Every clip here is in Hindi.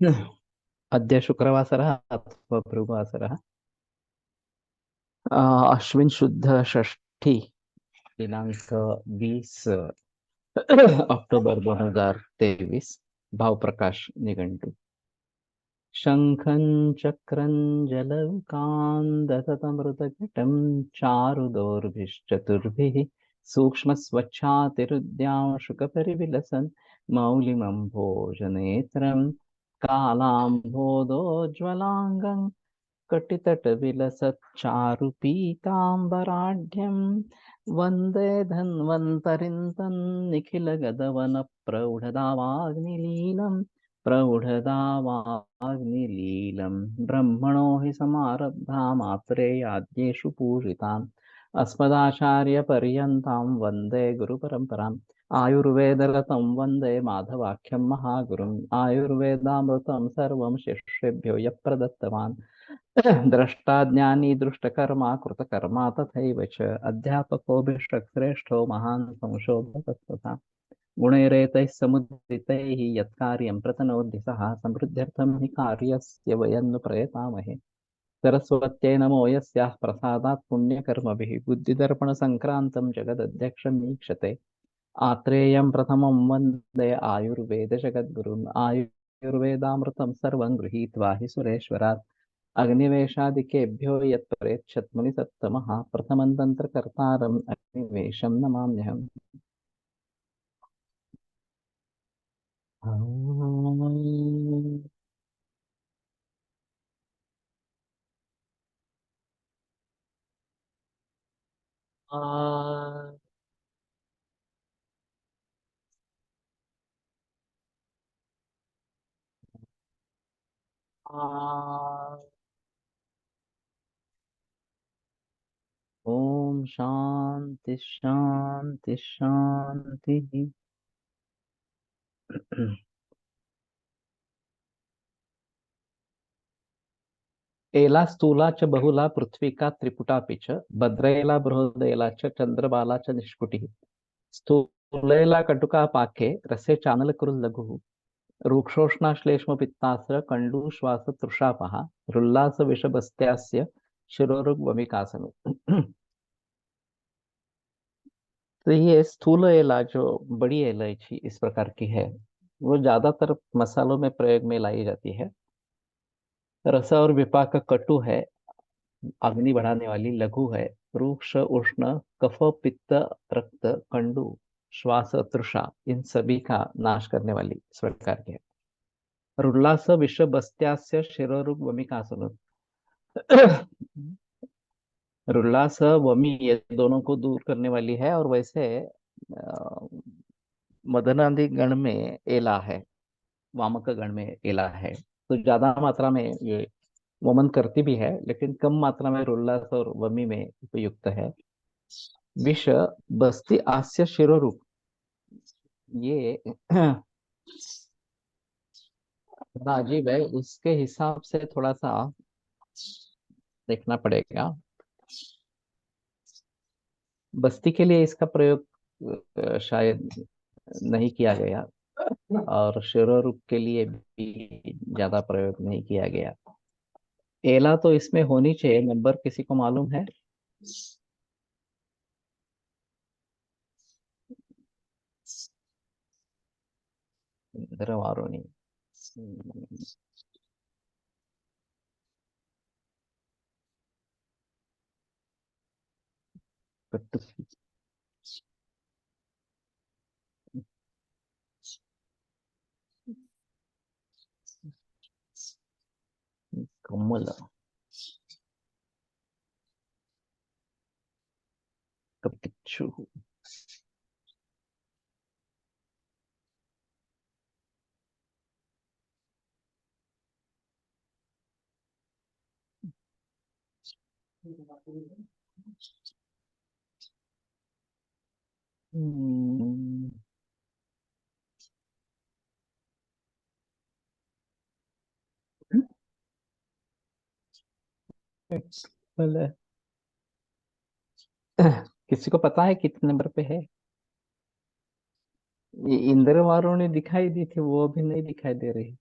अद्य शुक्रवासरः अथवा भृगुवासरः। अश्विन शुद्ध षष्ठी दिनांक 20 अक्टूबर 2023। भाव प्रकाश निघंटु। शंखं चक्रं जलौकान् चारुदोर्भिश्चतुर्भिः सूक्ष्मस्वच्छातिरुद्यां शुकपरिविलसन् मौलिमम्भोजनेत्रं कालाम्भोदोज्ज्वलाङ्गं कटितटविलसच्चारुपीताम्बराढ्यं वन्दे धन्वन्तरिं तन्निखिलगदवनप्रौढदावाग्निलीलं प्रौढदावाग्निलीलं ब्रह्मणो हि समारब्धा मात्रेयाद्येषु पूजिताम् अस्मदाचार्यपर्यन्तां वन्दे गुरुपरम्पराम् आयुर्वेदरतं वन्दे माधवाख्यं महागुरुम् आयुर्वेदामृतं सर्वं शिष्येभ्यो यः प्रदत्तवान् द्रष्टा ज्ञानी दृष्टकर्मा कृतकर्मा तथैव च अध्यापकोऽभिष्टश्रेष्ठो महान् संशोधकस्तथा गुणैरेतैः समुदितैः यत्कार्यं प्रतनोति सः समृद्ध्यर्थं हि कार्यस्य वयं नु प्रयतामहे सरस्वत्यै नमो यस्याः प्रसादात् पुण्यकर्मभिः बुद्धिदर्पणसङ्क्रान्तं जगदध्यक्षं मीक्षते आत्रेयं प्रथमं वन्दे आयुर्वेदजगद्गुरुम् आयुर्वेदामृतं सर्वं गृहीत्वा हि सुरेश्वरात् अग्निवेशादिकेभ्यो यत्परेच्छत् मुनिसत्तमः प्रथमं तन्त्रकर्तारम् अग्निवेशं नमाम्यहम्। ओम शांति शांति शांति। एला स्थूला च बहुला पृथ्वीका त्रिपुटापि च भद्रेला बृहदेला च चंद्रबाला च निष्कुटिः स्थूलेला कटुका पाके रसे चानलकुरुल्लघुः रूक्षोष्णाश्लेष्मपित्तास्त्र कंडूश्वास तृषापः रुल्लास विषबस्त्यास्य शिरोरुग्वमिकासनु। तो ये स्थूल एला जो बड़ी इलायची इस प्रकार की है, वो ज्यादातर मसालों में प्रयोग में लाई जाती है। रस और विपाक कटु है, अग्नि बढ़ाने वाली लघु है, रूक्ष उष्ण कफ पित्त रक्त कंडू श्वास तृषा इन सभी का नाश करने वाली इस प्रकार की है। रुल्लास विश्व बस्त्यास्य शिरोरुग वमिकासुनु। रुल्लास वमी ये दोनों को दूर करने वाली है, और वैसे मदनादि गण में एला है, वामक गण में एला है। तो ज्यादा मात्रा में ये वमन करती भी है, लेकिन कम मात्रा में रुल्लास और वमी में उपयुक्त है। विष बस्ती आस्य शिरोरूप, ये थोड़ा अजीब है, उसके हिसाब से थोड़ा सा देखना पड़ेगा। बस्ती के लिए इसका प्रयोग शायद नहीं किया गया, और शिरोरूप के लिए भी ज्यादा प्रयोग नहीं किया गया। एला तो इसमें होनी चाहिए, नंबर किसी को मालूम है? वारुणी। कट्टु कम्मल कपिच्छु। हम्म, भले। किसी को पता है कितने नंबर पे है? ये इंद्र वारुणी दिखाई दी थी, वो अभी नहीं दिखाई दे रही।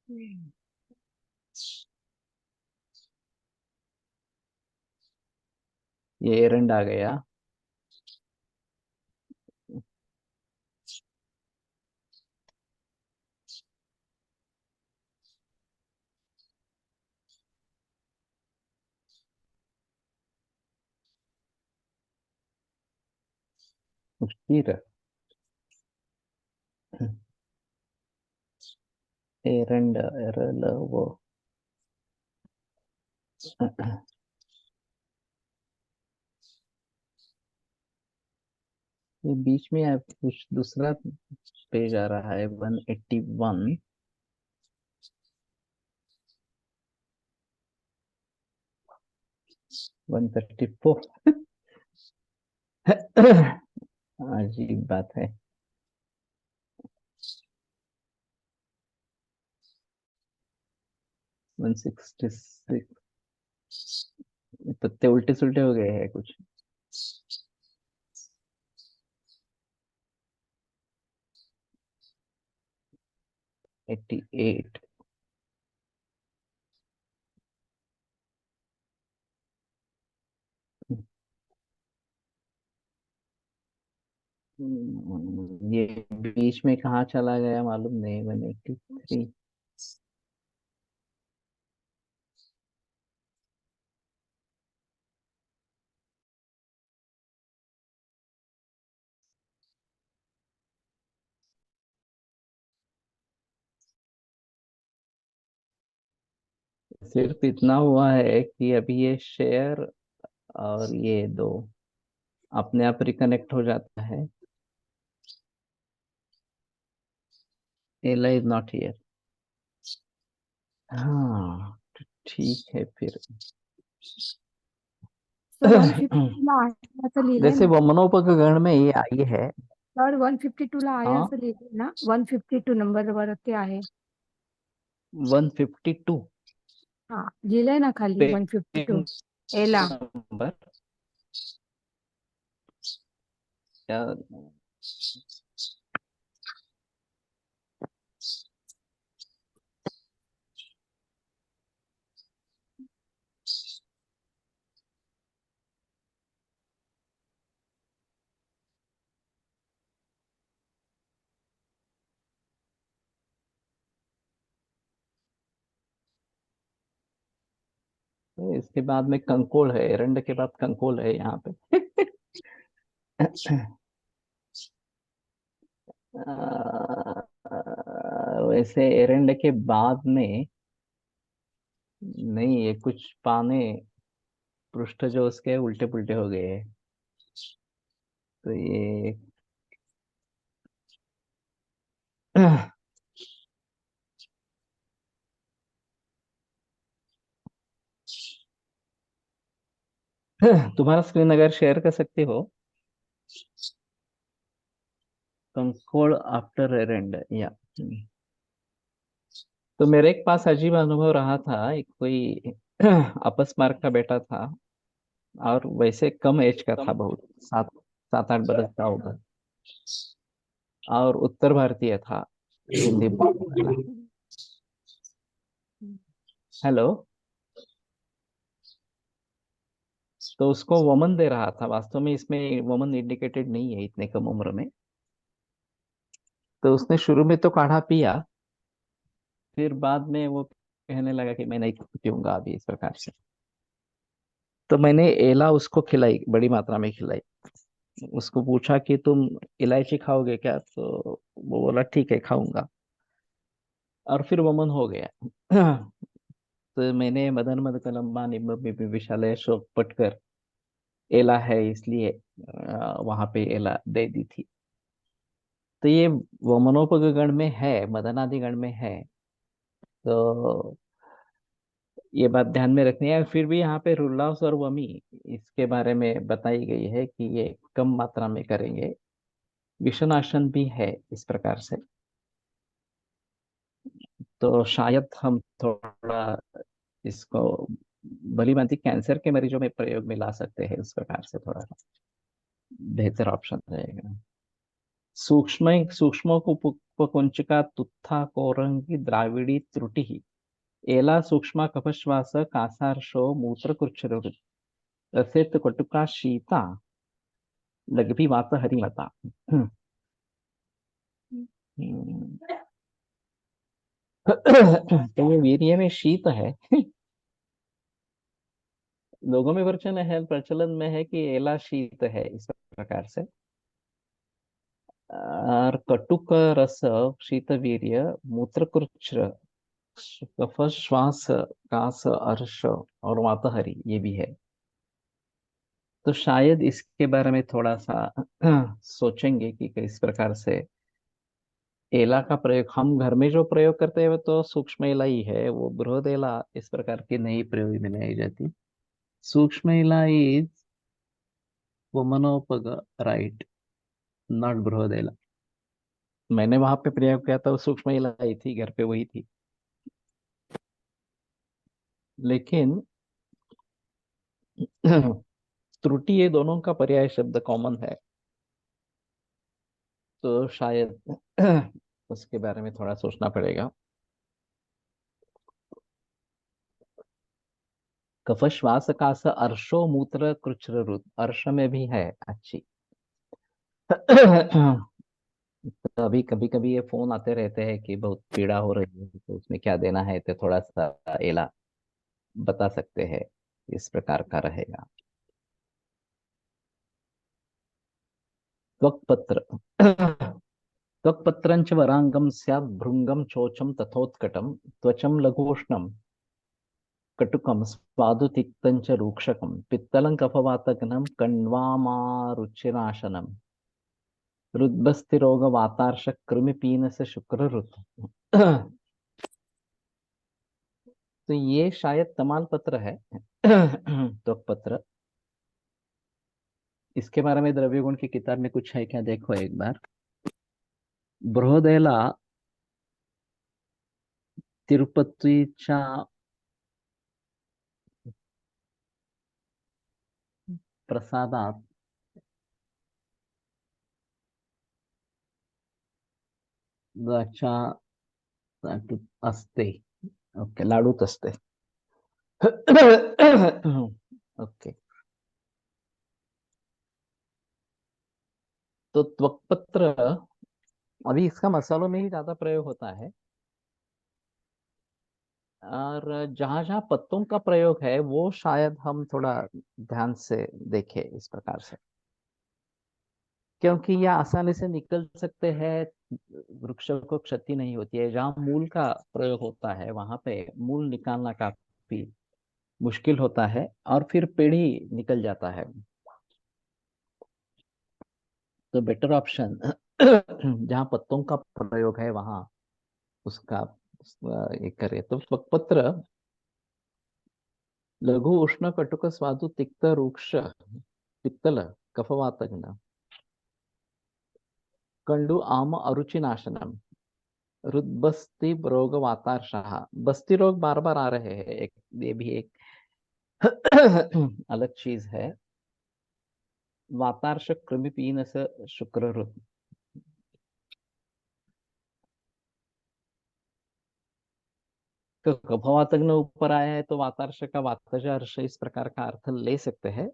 ये एरंड आ गया। फिर एरंड एरल वो ये बीच में आप कुछ दूसरा पेज आ रहा है 181। 134। अजीब बात है। 166। पत्ते उल्टे सुल्टे हो गए हैं कुछ। 88। ये बीच में कहाँ चला गया मालूम नहीं। 183। सिर्फ इतना हुआ है कि अभी ये शेयर और ये दो अपने आप रिकनेक्ट हो जाता है। एला इज नॉट हियर। हाँ तो ठीक है फिर। तो 152 ला आहे असं लिहिलंय जैसे ना वमनोपगण में ये आई है। सर 152 ला आहे हाँ असं लिहिलंय ना 152 नंबर वरती आहे 152 हा लिहिलंय ना खाली पेज 152 एला नंबर क्या? तो इसके बाद में कंकोल है, एरंड के बाद कंकोल है यहाँ पे। वैसे एरंड के बाद में नहीं, ये कुछ पाने पृष्ठ जो उसके उल्टे पुल्टे हो गए हैं। तो ये तुम्हारा स्क्रीन अगर शेयर कर सकते हो। कंकोड़ आफ्टर एरंड या तो मेरे एक पास अजीब अनुभव रहा था। एक कोई अपस मार्ग का बेटा था और वैसे कम एज का था, बहुत 7 7 8 बरस का होगा। और उत्तर भारतीय था, हिंदी बोलने वाला। हेलो। तो उसको वमन दे रहा था, वास्तव में इसमें वमन इंडिकेटेड नहीं है इतने कम उम्र में। तो उसने शुरू में तो काढ़ा पिया, फिर बाद में वो कहने लगा कि मैं नहीं पीऊंगा अभी इस प्रकार से। तो मैंने एला उसको खिलाई, बड़ी मात्रा में खिलाई। उसको पूछा कि तुम इलायची खाओगे क्या, तो वो बोला ठीक है खाऊंगा। और फिर वमन हो गया। तो मैंने मदन मद कलम्बा निम्ब विशालय शोक पटकर एला है इसलिए वहां पे एला दे दी थी। तो ये वमनोपगण में है, मदनादि गण में है। तो ये बात ध्यान में रखनी है। फिर भी यहाँ पे रुल्लास और वमी इसके बारे में बताई गई है कि ये कम मात्रा में करेंगे। विषनाशन भी है इस प्रकार से। तो शायद हम थोड़ा इसको भली भांति कैंसर के मरीजों में प्रयोग में ला सकते हैं, इस प्रकार से थोड़ा बेहतर ऑप्शन रहेगा। सूक्ष्म सूक्ष्मोपकुंचिका तुत्था कोरंगी द्राविडी त्रुटि एला सूक्ष्म कफश्वास कासार्शो मूत्रकृच्छ्रुत रसेत कटुका शीता लघ्वी वात हरिमता। तो ये वीर्य में शीत है। लोगों में प्रचलन है, प्रचलन में है कि एला शीत है इस प्रकार से। और कटुक रस शीत वीर्य मूत्रकृच्छ कफ श्वास कास अर्श और वातहरी ये भी है। तो शायद इसके बारे में थोड़ा सा सोचेंगे कि किस प्रकार से एला का प्रयोग हम घर में जो प्रयोग करते हैं वो तो सूक्ष्म एला ही है, वो बृहद एला इस प्रकार की नई प्रयोग में नहीं जाती। सूक्ष्म एला इज वमनोपग, राइट, नॉट बृहद एला। मैंने वहां पे प्रयोग किया था, वो सूक्ष्म एला ही थी, घर पे वही थी। लेकिन त्रुटि ये दोनों का पर्याय शब्द कॉमन है, तो शायद उसके बारे में थोड़ा सोचना पड़ेगा। कफ श्वास कास अर्शो मूत्र कृच्छ्र रुत, अर्श में भी है अच्छी। कभी कभी कभी ये फोन आते रहते हैं कि बहुत पीड़ा हो रही है, तो उसमें क्या देना है, तो थोड़ा सा एला बता सकते हैं, इस प्रकार का रहेगा। त्वक्पत्र। त्वक्पत्रंच वरांगम स्यात् भृंगम चोचम तथोत्कटम त्वचम लघुष्णम कटुकम स्वादुतिक्तं च रूक्षकम पित्तलं कफवातघ्नं कण्वामारुचिनाशनम रुद्बस्तिरोग वातार्ष कृमिपीनस शुक्ररुत। तो ये शायद तमाल पत्र है। त्वक, इसके बारे में द्रव्य गुण की किताब में कुछ है क्या, देखो एक बार। बृहदेला तिरुपतीच्या प्रसादात द्राक्षा लाडूत असते। ओके, लाडूत असते। ओके। तो त्वकपत्र अभी इसका मसालों में ही ज्यादा प्रयोग होता है, और जहां जहां पत्तों का प्रयोग है वो शायद हम थोड़ा ध्यान से देखें इस प्रकार से, क्योंकि यह आसानी से निकल सकते हैं, वृक्ष को क्षति नहीं होती है। जहाँ मूल का प्रयोग होता है वहां पे मूल निकालना काफी मुश्किल होता है, और फिर पेड़ ही निकल जाता है। तो बेटर ऑप्शन जहाँ पत्तों का प्रयोग है वहां उसका एक करे, तो पत्र लघु उष्ण कटुक स्वादु तिक्त रूक्ष पित्तल कफवातग्न कंडु आम अरुचि नाशनम रुद्बस्ति रोग वातारशाह। बस्ती रोग बार बार आ रहे हैं, एक ये भी एक अलग चीज है। वातार्ष कृमि पीनस शुक्र रुत। तो कफवातग्न ऊपर आया है तो वातार्ष का वातज अर्श इस प्रकार का अर्थ ले सकते हैं।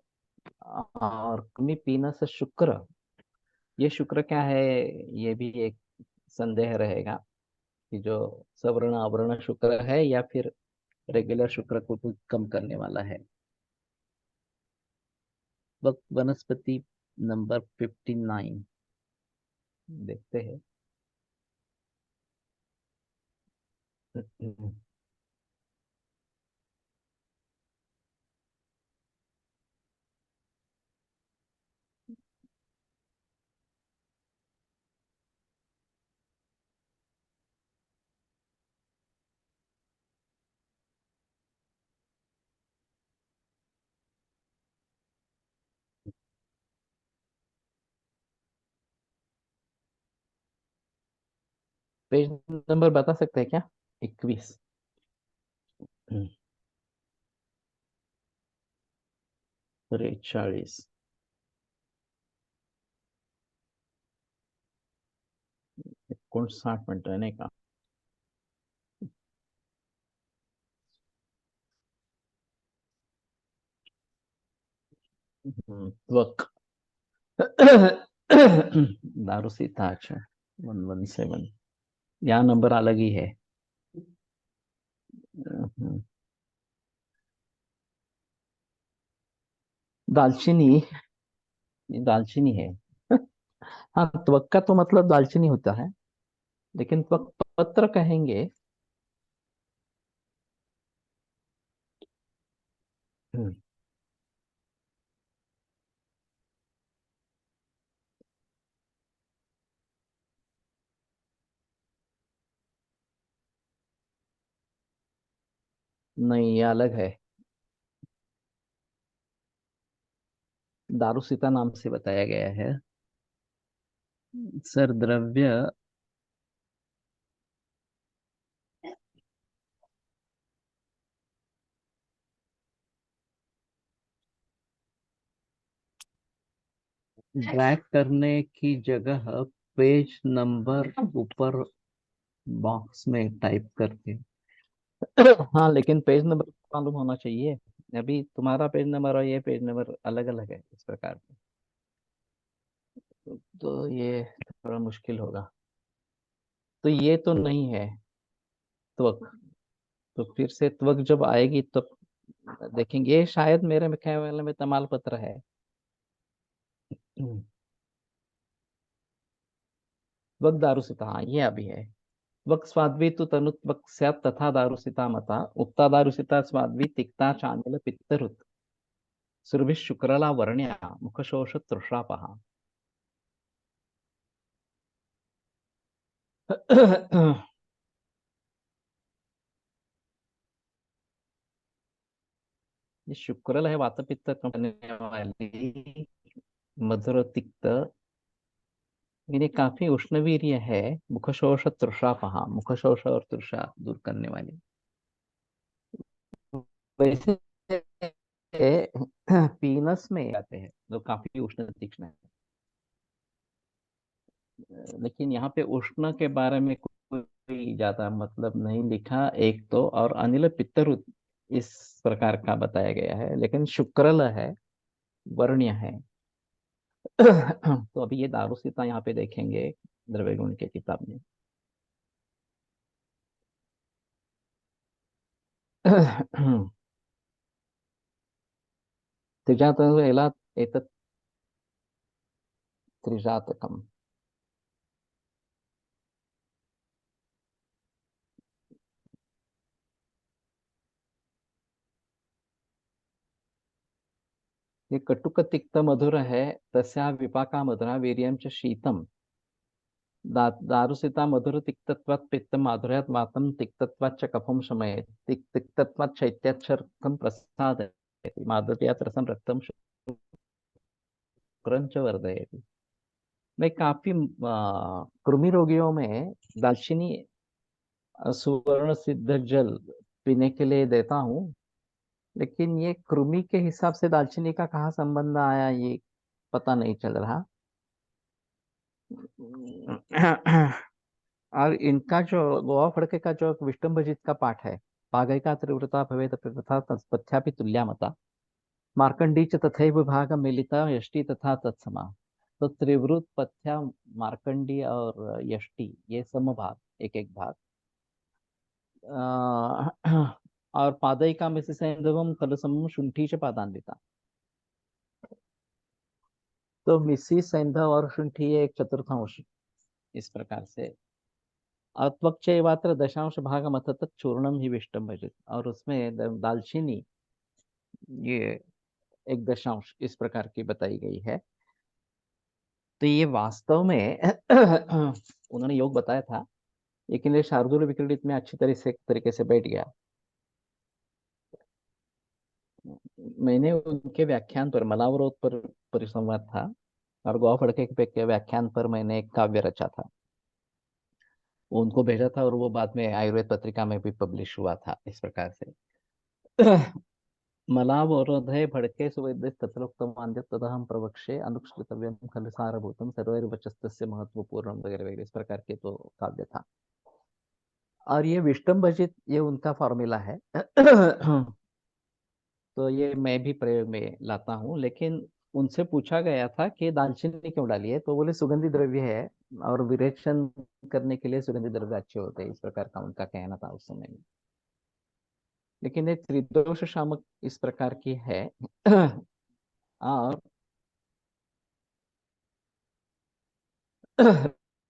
और कृमि पीनस शुक्र, ये शुक्र क्या है, ये भी एक संदेह रहेगा कि जो सवर्ण अवर्ण शुक्र है या फिर रेगुलर शुक्र को भी कम करने वाला है। वक्त वनस्पति नंबर 59 देखते हैं। पेज नंबर बता सकते हैं क्या, 21। 43। 59 मिनट रहने का। त्वक। दारूसीता, अच्छा। 117। यहाँ नंबर अलग ही है। हम्म, दालचीनी। ये दालचीनी है। हाँ, त्वक का तो मतलब दालचीनी होता है, लेकिन त्वक पत्र कहेंगे। हम्म, नहीं, ये अलग है। दारूसीता नाम से बताया गया है। सर, द्रव्य। ड्रैग करने की जगह पेज नंबर ऊपर बॉक्स में टाइप करके। हाँ, लेकिन पेज नंबर मालूम होना चाहिए। अभी तुम्हारा पेज नंबर और ये पेज नंबर अलग अलग है इस प्रकार से। तो ये थोड़ा मुश्किल होगा। तो ये तो नहीं है त्वक। तो फिर से त्वक जब आएगी तो देखेंगे। ये शायद मेरे में ख्याल में तमाल पत्र है। त्वक दारुसिता, हाँ ये अभी है। त्वक स्वाद्वी तु तनुत्वक स्यात् तथा दारुसिता मता उक्ता दारुसिता स्वाद्वी तिक्ता चांदल पित्तरुत सुरभि शुक्रला वर्ण्या मुखशोष तृषापहा। ये शुक्रल है, वात पित्त कम करने वाली, मधुर तिक्त। ये काफी उष्णवीर्य है। मुखशोष तृषापहा, मुखशोष और तृषा दूर करने वाली। वैसे पीनस में आते हैं जो काफी उष्ण तीक्ष्ण है। लेकिन यहाँ पे उष्ण के बारे में कोई ज्यादा मतलब नहीं लिखा एक तो, और अनिल पित्तरुत इस प्रकार का बताया गया है, लेकिन शुक्रल है, वर्ण्य है। तो अभी ये दारूसिता यहाँ पे देखेंगे द्रव्य गुण के किताब में। त्रिजात एला एतत् त्रिजातकम। ये कटुक तिक्त मधुर है। तस्या विपाका मधुरा वीर्यं च शीतम। दारुसिता मधुर तिक्तत्वात् पित्त माधुर्यात् वातम तिक्तत्वात् च कफम शमयेत् तिक्तत्वात् शैत्यात् शर्कं प्रसादयति माधुर्यात् रसं रक्तं शुक्रं च वर्धयति। मैं काफी कृमि रोगियों में दालचीनी सुवर्ण सिद्ध जल पीने के लिए देता हूँ। लेकिन ये कृमि के हिसाब से दालचीनी का कहाँ संबंध आया, ये पता नहीं चल रहा। और इनका जो गोवा फड़के का जो विष्टम्भजित का पाठ है, पागैका त्रिवृता भवेत तथा तत्पथ्यापि तुल्या मता मार्कंडी च तथैव भाग मिलिता यष्टि तथा तत्समा। तो त्रिवृत, पथ्या, मार्कंडी और यष्टि ये समभाग, एक एक भाग। और पादयिका में से सैंधवम कलसम शुंठी च पादान्विता। तो मिसी, सैंधव और शुंठी ये एक चतुर्थांश इस प्रकार से। और त्वक्चैवात्र दशांश भाग मथ चूर्णम ही विष्टम भजित, और उसमें दालचीनी ये एक दशांश इस प्रकार की बताई गई है। तो ये वास्तव में उन्होंने योग बताया था, लेकिन ये शार्दूल विक्रीडित में अच्छी तरीके से बैठ गया। मैंने उनके व्याख्यान पर, मलावरोध पर परिसंवाद था, और गोवा फड़के के व्याख्यान पर मैंने एक काव्य रचा था, वो उनको भेजा था, और वो बाद में आयुर्वेद पत्रिका में भी पब्लिश हुआ था इस प्रकार से। मलावरोधे भड़के सुवैद्यस्तत्रोक्तमान्य तदहम प्रवक्ष्ये अनुष्ठितव्यम खलु सारभूतम सर्वैर्वचस्तस्य महत्वपूर्णम वगैरह वगैरह, इस प्रकार के तो काव्य था। और ये विष्टम्भजित, ये उनका फॉर्मूला है। तो ये मैं भी प्रयोग में लाता हूँ, लेकिन उनसे पूछा गया था कि दालचीनी क्यों डाली है, तो बोले सुगंधी द्रव्य है और विरेचन करने के लिए सुगंधी द्रव्य अच्छे होते हैं, इस प्रकार का उनका कहना था उस समय में। लेकिन ये त्रिदोष शामक इस प्रकार की है। और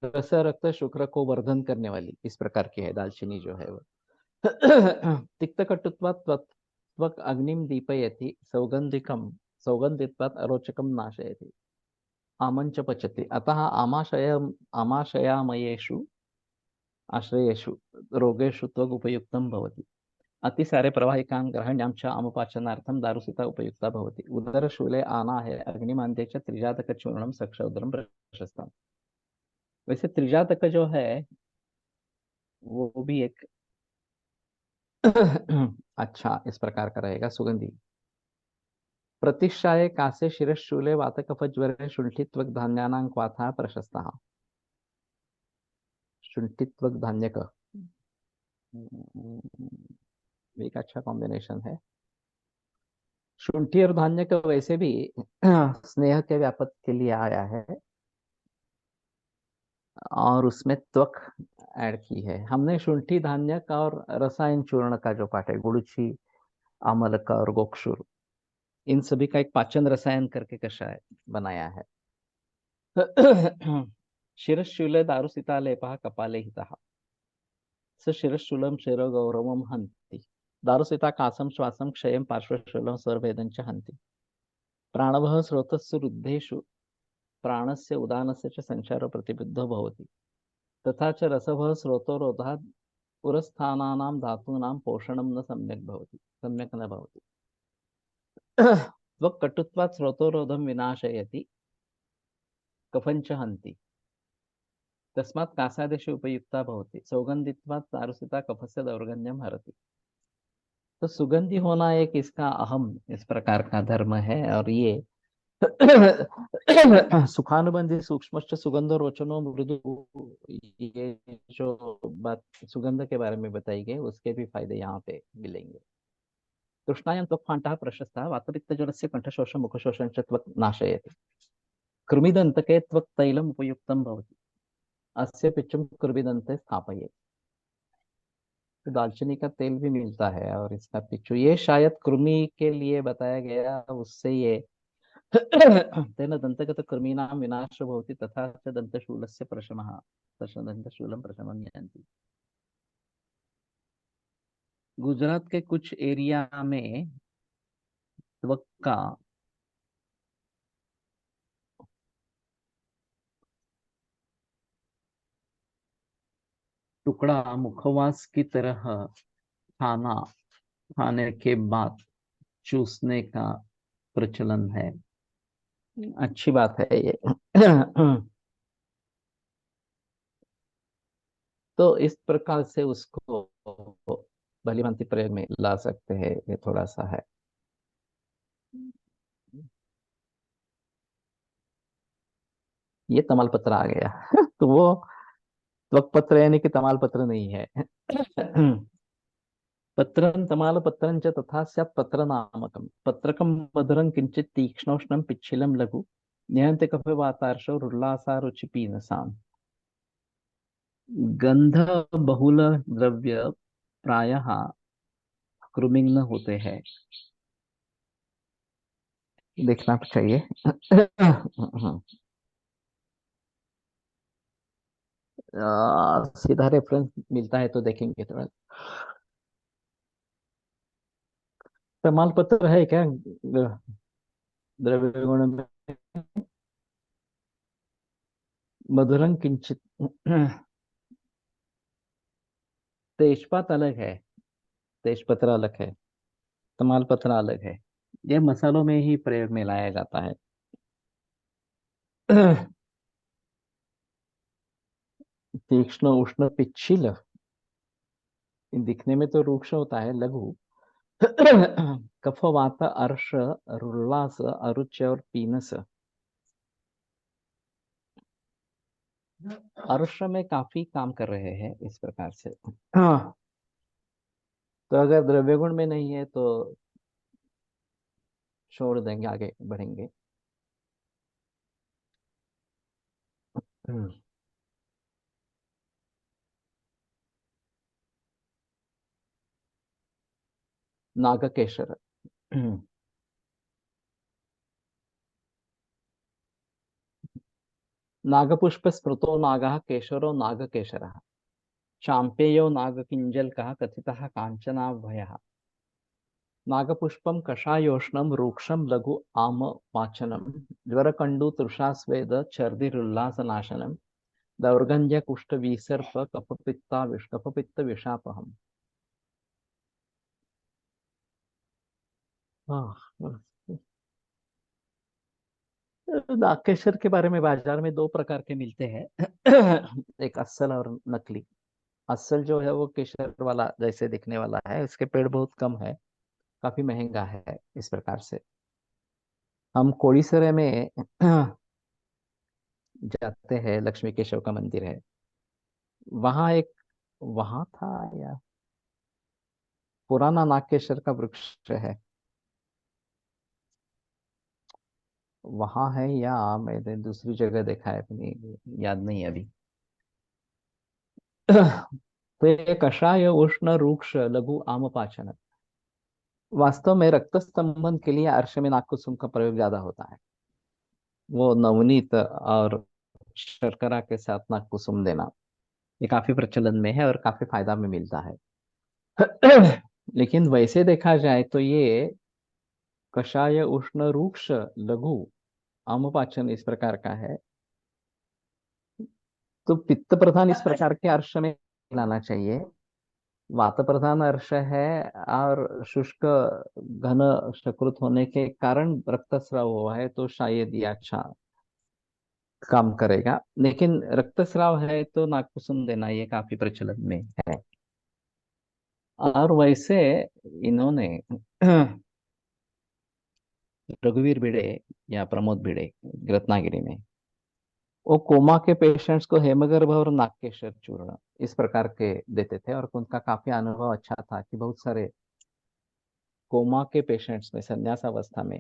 रस रक्त शुक्र को वर्धन करने वाली इस प्रकार की है दालचीनी जो है वो। तिक्त कटुत्वात् त्वक् अग्निम दीपयति सौगंधिकम सौगंधित्वात् अरोचकम नाशयति आमंच पचति अतः आमाशयामयेषु आश्रयेषु रोगेषु त्वग् उपयुक्तं भवति। अतिसारे प्रवाहिकान् ग्रहण्यां च आमुपाचनार्थं दारुसिता उपयुक्ता भवति। उदरशूले आनाहे अग्निमान्त्ये च त्रिजातकचूर्णं सक्षौदरं प्रशस्तम्। वैसे त्रिजातक जो है वो भी एक अच्छा इस प्रकार का रहेगा सुगंधी। प्रतिष्ठाये कासे शिरशूले वातकफज्वरे शुण्ठित्वक धान्यानां क्वाथा प्रशस्तः। शुण्ठित्वक धान्यक एक अच्छा कॉम्बिनेशन है। शुंठी और धान्य का वैसे भी स्नेह के व्यापक के लिए आया है, और उसमें त्वक ऐड की है हमने। शुंठी, धान्य का और रसायन चूर्ण का जो पाठ है, गुड़ची, आमलक और गोक्षुर, इन सभी का एक पाचन रसायन करके कषाय बनाया है। शिरशूले दारुसिता लेपः कपाले हितः स शिरशूलम शिरो गौरवम हन्ति। दारुसिता कासम श्वासम क्षयम पार्श्वशूलम स्वरभेदं च हन्ति। प्राणवः स्रोतस्सु रुद्धेषु प्राणस्य उदानस्य च संचारो प्रतिबद्धो भवति। तथा च रसवः स्रोतोरोधात् पुरस्थानानां धातूनां पोषणं न सम्यक् भवति, सम्यक् न भवति। त्वक्कटुत्वात् स्रोतोरोधं विनाशयति कफञ्च हन्ति तस्मात् कासादेशे उपयुक्ता भवति। सौगन्धित्वात् दारुसिता कफस्य दौर्गन्ध्यं हरति। तो सुगंधी होना एक इसका अहम इस प्रकार का धर्म है। और ये सुखानुबंधी सूक्ष्म सुगंध रोचनो मृदु, ये जो बात सुगंध के बारे में बताई गई उसके भी फायदे यहाँ पे मिलेंगे। तृष्णायां त्वक्फाण्टः प्रशस्तः वातपित्तजलस्य कंठशोषं मुखशोषं च त्वक् नाशयति। कृमिदन्तके त्वक् तैलम् उपयुक्तं भवति अस्य पिच्चम कृमिदन्ते स्थापयेत्। तो दालचीनी का तेल भी मिलता है और इसका पिच्चू, ये शायद कृमि के लिए बताया गया, उससे ये तेन दन्तगतकृमीणां विनाशो भवति तथा च दन्तशूलस्य प्रशमः दन्तशूलं प्रशमं यान्ति। गुजरात के कुछ एरिया में त्वक का टुकड़ा मुखवास की तरह खाना खाने के बाद चूसने का प्रचलन है। अच्छी बात है ये। तो इस प्रकार से उसको भली भांति प्रयोग में ला सकते हैं, ये थोड़ा सा है। ये तमाल पत्र आ गया। तो वो त्वक पत्र यानी कि तमाल पत्र नहीं है। पत्रं तमालपत्रं च तथा स्यात् पत्रनामकं पत्रकं मधुरं किंचित तीक्ष्णोष्णं पिच्छिलं लघु न्यहन्ति कफवातार्षौ रुल्लासारुचिपीनसाम्। गंध बहुल द्रव्य प्रायः कृमिग्न होते हैं, देखना चाहिए। सीधा रेफरेंस मिलता है तो देखेंगे थोड़ा। तमाल पत्र है क्या द्रव्य गुण में? मधुरं किंचित। तेजपात अलग है, तेजपत्र अलग है, तमाल पत्र अलग है। यह मसालों में ही प्रयोग में लाया जाता है। तीक्ष्ण उष्ण पिच्छिल, दिखने में तो रूक्ष होता है, लघु। कफ वात अर्श रुल्लास अरुच और पीनस। अर्श में काफी काम कर रहे हैं इस प्रकार से। हाँ, तो अगर द्रव्य गुण में नहीं है तो छोड़ देंगे, आगे बढ़ेंगे। हम्म, नागकेशर। नागपुष्प स्मृतो नागः केशरो नागकेशरः। चाम्पेयो नागकिंजलकः कथितः काञ्चनाभयः। नागपुष्पम कषायोष्णम रूक्षम लघु आम वाचनम। ज्वरकंडु तृषास्वेद छर्दिरुल्लासनाशनम। दौर्गंध्य कुष्ठ विसर्प कफपित्त विषापहम। हाँ, नागकेशर के बारे में बाजार में दो प्रकार के मिलते हैं। एक असल और नकली। असल जो है वो केसर वाला जैसे दिखने वाला है, उसके पेड़ बहुत कम है, काफी महंगा है इस प्रकार से। हम कोड़ीसरे में जाते हैं, लक्ष्मी केशव का मंदिर है वहां एक, वहां था या पुराना नागकेशर का वृक्ष है, वहां है या मैंने दूसरी जगह देखा है, अपनी याद नहीं अभी। तो ये कषाय उष्ण रूक्ष लघु आमपाचन। वास्तव में रक्त संबंध के लिए अर्श में नागकुसुम का प्रयोग ज्यादा होता है। वो नवनीत और शर्करा के साथ नागकुसुम देना, ये काफी प्रचलन में है और काफी फायदा में मिलता है। लेकिन वैसे देखा जाए तो ये कषाय उष्ण रूक्ष लघु आमपाचन इस प्रकार का है, तो पित्त प्रधान इस प्रकार के अर्श में लाना चाहिए। वात प्रधान अर्श है और शुष्क घन शकृत होने के कारण रक्तस्राव हुआ है, तो शायद ये अच्छा काम करेगा। लेकिन रक्तस्राव है तो नागकुसुम देना ये काफी प्रचलन में है। और वैसे इन्होंने रघुवीर भिड़े या प्रमोद भिड़े रत्नागिरी में, वो कोमा के पेशेंट्स को हेमगर्भ और नागकेशर चूर्ण इस प्रकार के देते थे, और उनका काफी अनुभव अच्छा था कि बहुत सारे कोमा के पेशेंट्स में संन्यास अवस्था में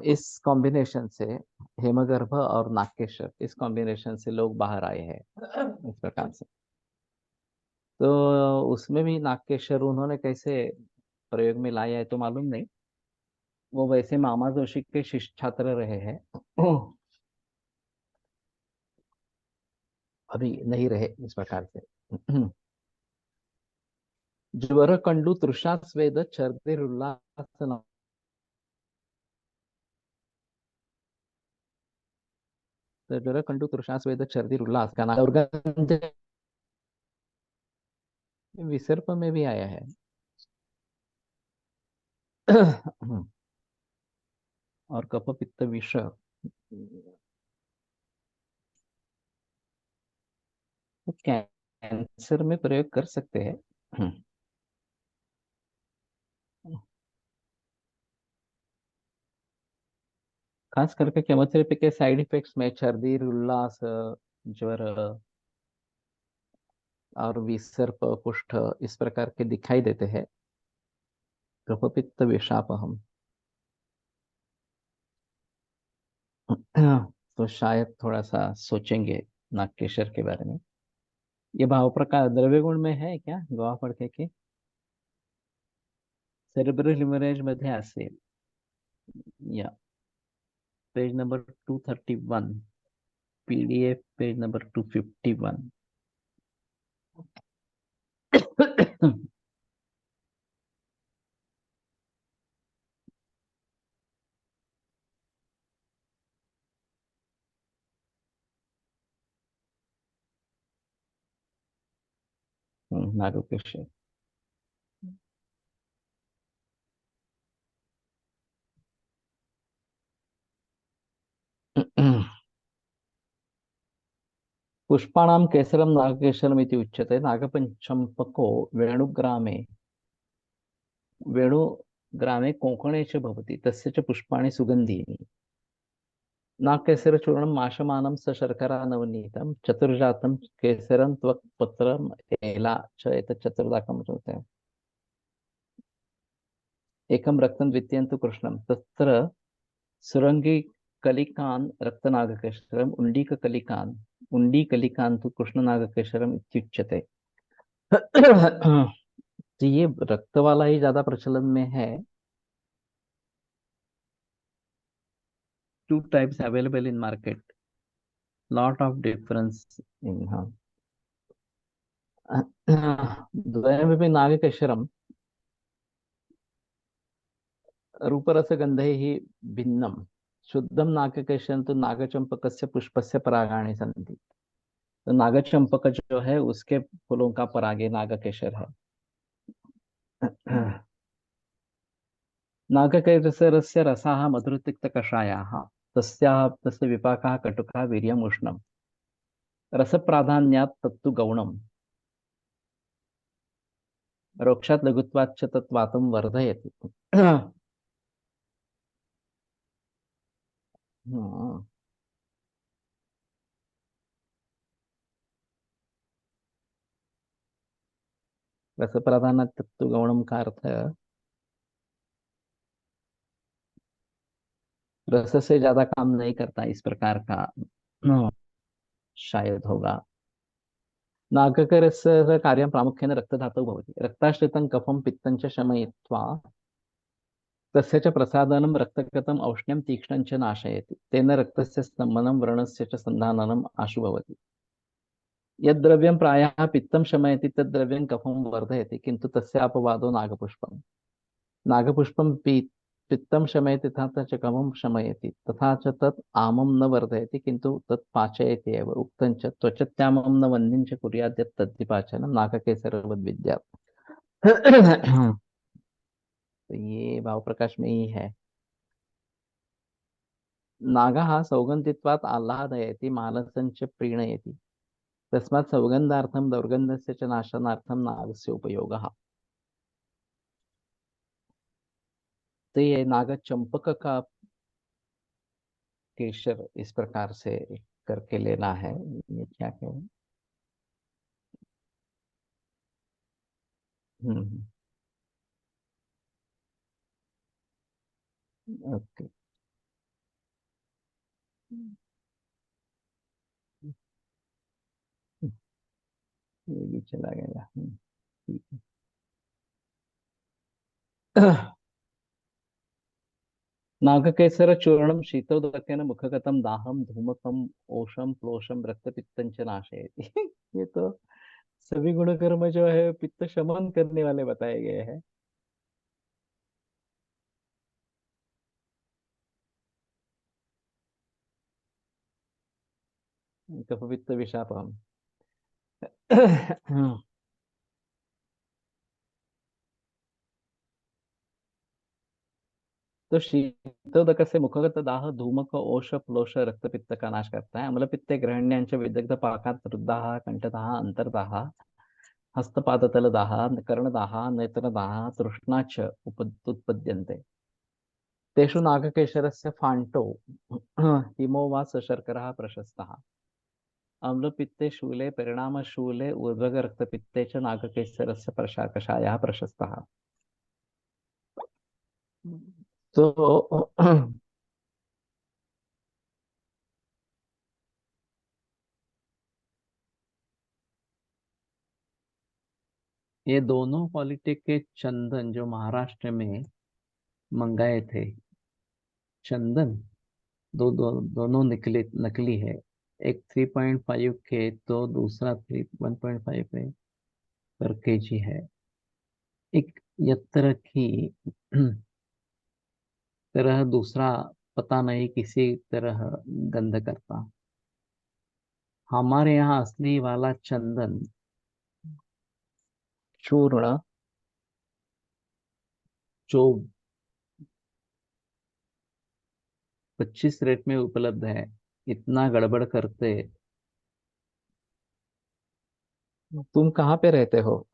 इस कॉम्बिनेशन से, हेमगर्भ और नागकेशर इस कॉम्बिनेशन से लोग बाहर आए हैं इस प्रकार से। तो उसमें भी नागकेशर उन्होंने कैसे प्रयोग में लाया है तो मालूम नहीं। वो वैसे मामा जोशी के शिष्य छात्र रहे हैं। अभी नहीं रहे इस प्रकार से। ज्वर कंडु तृषा स्वेद छर्दिरुल्लासन। तो ज्वर कंडु तृषा स्वेद छर्दिरुल्लास का नाम दुर्गंध विसर्प में भी आया है। और कफ पित्त विष, तो कैंसर में प्रयोग कर सकते हैं। खास करके केमोथेरेपी के साइड इफेक्ट्स में छर्दी उल्लास ज्वर और विसर्प कुष्ठ इस प्रकार के दिखाई देते हैं। कफपित्त विषापहम। तो शायद थोड़ा सा सोचेंगे नागकेशर के बारे में। ये भाव प्रकार द्रव्य गुण में है क्या गोवा फडके के? सेरेब्रल हिमोरेज मध्ये असेल या page number 231, PDF page number 251। नागकेशर। पुष्पाणां केसरं नागकेशरमिति उच्यते। नागपञ्चम्पको वेणुग्रामे वेणु ग्रामे कोंकणे च भवति तस्य च पुष्पाणि सुगन्धीनि। नागकेसरचूर्णं माशमानं सशर्करा नवनीतं चतुर्जातं केसरं त्वक् पत्रम एला च एतत् चतुर्दाकं होते। एकं रक्तं द्वितीयं तु कृष्णं तत्र सुरंगी कलिकान् रक्तनागकेशरम् उण्डीकलिकान् तु कृष्णनागकेशरम् इत्युच्यते। तो ये रक्त वाला ही ज्यादा प्रचलन में है। Two types available in market, lot of difference in, हाँ। द्वयमपि नागकेशरं रूपरसगन्धैः भिन्नं। शुद्धं नागकेशरं तु नागचंपकस्य पुष्पस्य परागाणि सन्ति। तो नागचंपक जो है उसके फूलों का परागे नागकेशर है। नागकेसरस्य रसाः मधुरतिक्तकषायाः तस्य विपाकः कटुकः वीर्यम् उष्णम् रसप्राधान्यात् तत्तु गौणम् रोक्षात् लघुत्वाच्च तत् वातं वर्धयति। हम्म, रसप्राधान्यात् तत्तु गौणम का अर्थ है रस से ज्यादा काम नहीं करता, इस प्रकार का शायद होगा। नागकरस्य कार्यं प्रामुख्येन रक्तधातौ भवति। रक्ताश्रितं कफं पित्तं च शमयित्वा तस्य च प्रसादनं रक्तगतम् औष्ण्यं तीक्ष्णं च नाशयति। तेन रक्तस्य स्तम्भनं व्रणस्य च सन्धाननम् आशु भवति। यद्द्रव्यं प्रायः पित्तं शमयति तद्द्रव्यं कफं वर्धयति किन्तु तस्य अपवादो नागपुष्पम्। नागपुष्पं पित्तं शमयति तथा च कफं शमयति तथा च तत् आमं न वर्धयति किन्तु तत् पाचयति एव। उक्तं च त्वचत्यामं न वह्निं च कुर्यात् यत् तद्धि पाचनं नागकेसरवद् विद्यात्। तो ये भाव प्रकाश में ही है। नागः सौगन्धित्वात् आह्लादयति मानसं च प्रीणयति तस्मात् सौगन्धार्थं दुर्गन्धस्य च नाशनार्थं नागस्य उपयोगः। तो ये नाग चंपक का केसर इस प्रकार से करके लेना है। ये क्या कहें। हम्म। ओके। ये भी चला गया। ठीक है। नागकेसर चूर्णम शीतोदकेन मुखगतम दाहम धूमकम ओषम प्लोषम रक्तपित्तं च नाशयति। ये तो सभी गुण कर्म जो है पित्त शमन करने वाले बताए गए हैं। कफ पित्त विषापहम। तो शीतोदक से मुखगत दाह धूमक ओष प्लोष रक्तपित्त का नाश करता है। अम्लपित्ते ग्रहण्यांच विदग्ध पाकात् रुद्धाः कंठदाः अंतर्दाः हस्तपादतलदाः कर्णदाः नेत्रदाः तृष्णा च उत्पद्यन्ते। तेषु नागकेशरस्य फाण्टो हिमो वा सशर्करः प्रशस्तः। अम्लपित्ते शूले परिणामशूले ऊर्ध्वरक्तपित्ते च नागकेसरस्य कषायः प्रशस्तः। तो ये दोनों क्वालिटी के चंदन जो महाराष्ट्र में मंगाए थे, चंदन दोनों नकली है। एक 3.5 के तो दूसरा 1.5 पे पर केजी है। एक यत्र की तरह दूसरा पता नहीं किसी तरह गंध करता। हमारे यहाँ असली वाला चंदन चूर्ण जो 25 रेट में उपलब्ध है, इतना गड़बड़ करते। तुम कहाँ पे रहते हो?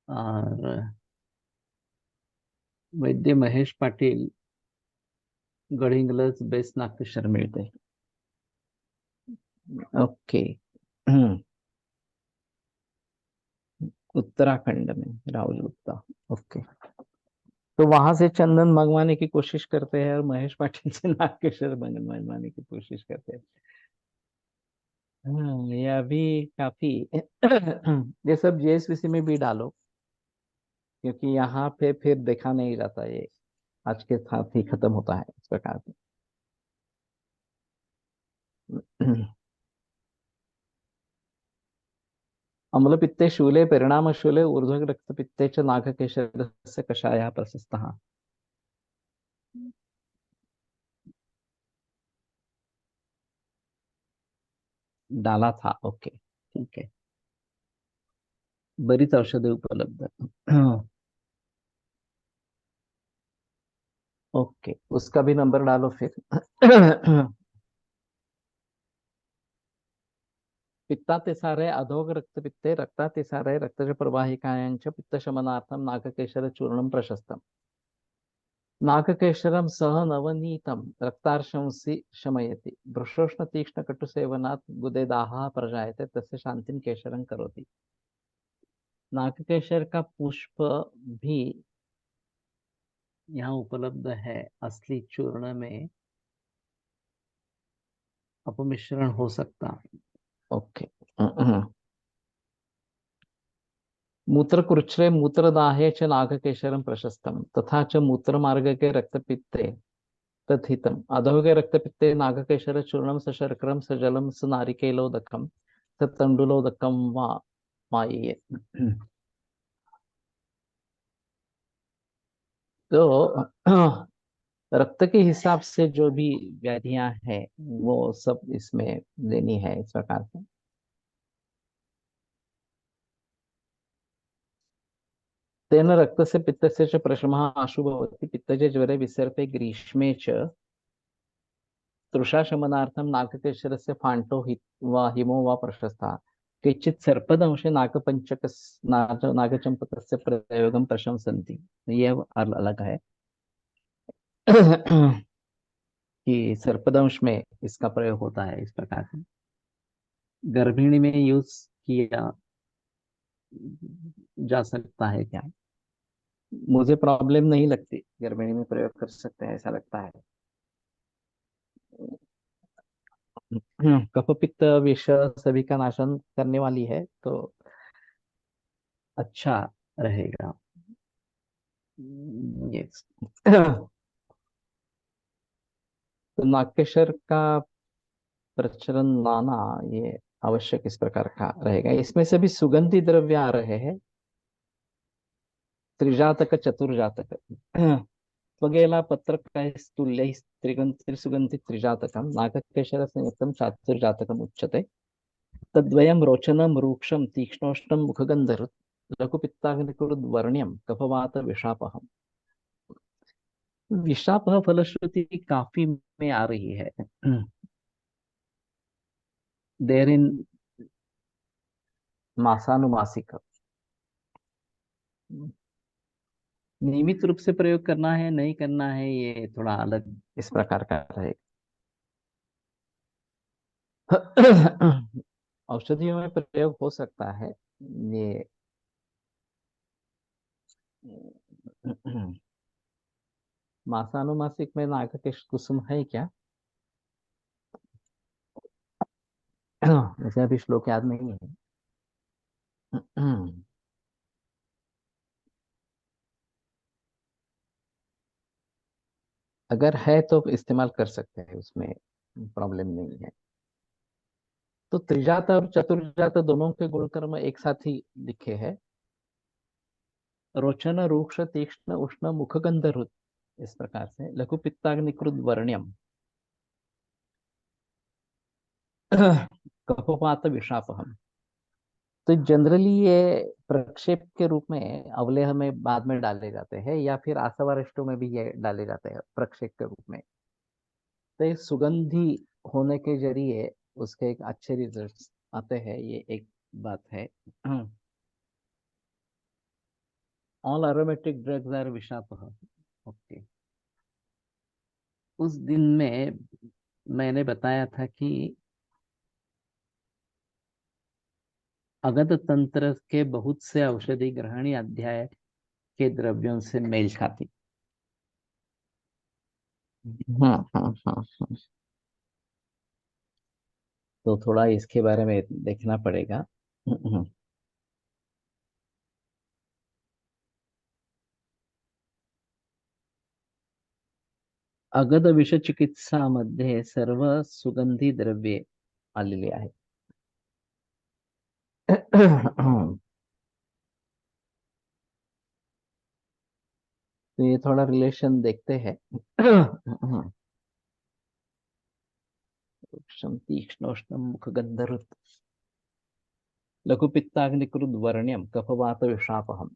और वैद्य महेश पाटील गडिंग्लज बेस्ट नागेश्वर मिळते. ओके. उत्तराखंड में राहुल गुप्ता. ओके. तो वहां से चंदन मंगवाने की कोशिश करते हैं और महेश पाटिल से नागेश्वर मंगवाने की कोशिश करते हैं. हाँ, ये अभी काफी ये सब जेएसपीसी में भी डालो, क्योंकि यहाँ पे फिर देखा नहीं जाता ये, आज के साथ ही खत्म होता है इस प्रकार से. अम्लपित्ते शूले परिणामशूले ऊर्ध्व रक्तपित्ते च नागकेशरस्य कषायः प्रशस्तः. डाला था. ओके, ठीक है. बरीच औषधे उपलब्ध. ओके, उसका भी नंबर डालो फिर. पित्तातिसारे अधोग रक्तपित्ते रक्तातिसारे रक्तज प्रवाहिकायांच पित्तशमनार्थं नागकेशर चूर्णं प्रशस्तम्. नागकेशरं सह नवनीतं रक्तार्शंसि शमयति. भृशोष्ण तीक्ष्ण कटुसेवनात् गुदे दाहः प्रजायते तस्य शांतिं केशरं करोति. नागकेशर का पुष्प भी यहाँ उपलब्ध है. असली चूर्ण में अपमिश्रण हो सकता. ओके. मूत्रकृच्छ्रे मूत्रदाहे च नागकेशरं प्रशस्तं तथा च मूत्रमार्गके रक्तपित्ते तथितम्. अधोगे रक्तपित्ते नागकेशर चूर्णं सशर्करं सजलं सनारिकेलोदकं सतण्डुलोदकं वा मायेय. तो रक्त के हिसाब से जो भी व्याधियां हैं वो सब इसमें लेनी है इस प्रकार से. तेन रक्तस्य पित्तस्य च प्रशमः आशु भवति. पित्तजे ज्वरे विसर्पे ग्रीष्मे च तृषाशमनार्थं नागकेशरस्य फाण्टो वा हिमो वा प्रशस्तः. केचित् सर्पदंशे नागचंपकस्य प्रयोगं प्रशंसन्ति. ये अलग है. कि सर्पदंश में इसका प्रयोग होता है इस प्रकार से. गर्भिणी में यूज किया जा सकता है क्या? मुझे प्रॉब्लम नहीं लगती, गर्भिणी में प्रयोग कर सकते हैं ऐसा लगता है. कफ पित्त विष सभी का नाशन करने वाली है तो अच्छा रहेगा. यस. तो नागकेशर का प्रचलन लाना ये आवश्यक इस प्रकार का रहेगा. इसमें से भी सुगंधी द्रव्य आ रहे हैं. त्रिजातक चतुर्जातक. त्वगेला पत्रकैस्तुल्यैः त्रिसुगन्धि त्रिजातकं नागकेशर संयुक्तं चातुर्जातकम् उच्यते. तद्वयं रोचनं रूक्षं तीक्ष्णोष्णं मुखगन्धरुत् लघुपित्ताग्निकुरुद्वर्ण्यं कफवात विषापहम्. विषापह फलश्रुति काफी में आ रही है. देर इन मासानुमासिक. नियमित रूप से प्रयोग करना है नहीं करना है ये थोड़ा अलग इस प्रकार का रहेगा. औषधियों में प्रयोग हो सकता है ये. मासानुमासिक में नागकेश कुसुम है क्या? मुझे अभी श्लोक याद नहीं है. अगर है तो इस्तेमाल कर सकते हैं, उसमें प्रॉब्लम नहीं है. तो त्रिजात और चतुर्जात दोनों के गुणकर्म एक साथ ही लिखे हैं. रोचन रूक्ष तीक्ष्ण उष्ण मुखगंध रुत इस प्रकार से. लघु पित्ताग्निकृत वर्ण्यम. कफवात विषापहम. तो जनरली ये प्रक्षेप के रूप में अवलेह में बाद में डाले जाते हैं या फिर आसवारिष्टों में भी ये डाले जाते हैं प्रक्षेप के रूप में. तो ये सुगंधी होने के जरिए उसके एक अच्छे रिजल्ट्स आते हैं, ये एक बात है. All aromatic drugs are vishapaha. Okay. उस दिन में मैंने बताया था कि अगध तंत्र के बहुत से औषधि ग्रहणी अध्याय के द्रव्यों से मेल खाती। हाँ। तो थोड़ा इसके बारे में देखना पड़ेगा। अगध विष चिकित्सा मध्ये सर्व सुगंधी द्रव्ये आलेली आहेत। तो ये थोड़ा रिलेशन देखते हैं। सूक्ष्म तीक्ष्णोष्णम मुखगंधरुत लघु पित्ताग्निकृत वर्ण्यम कफवात विषापहम।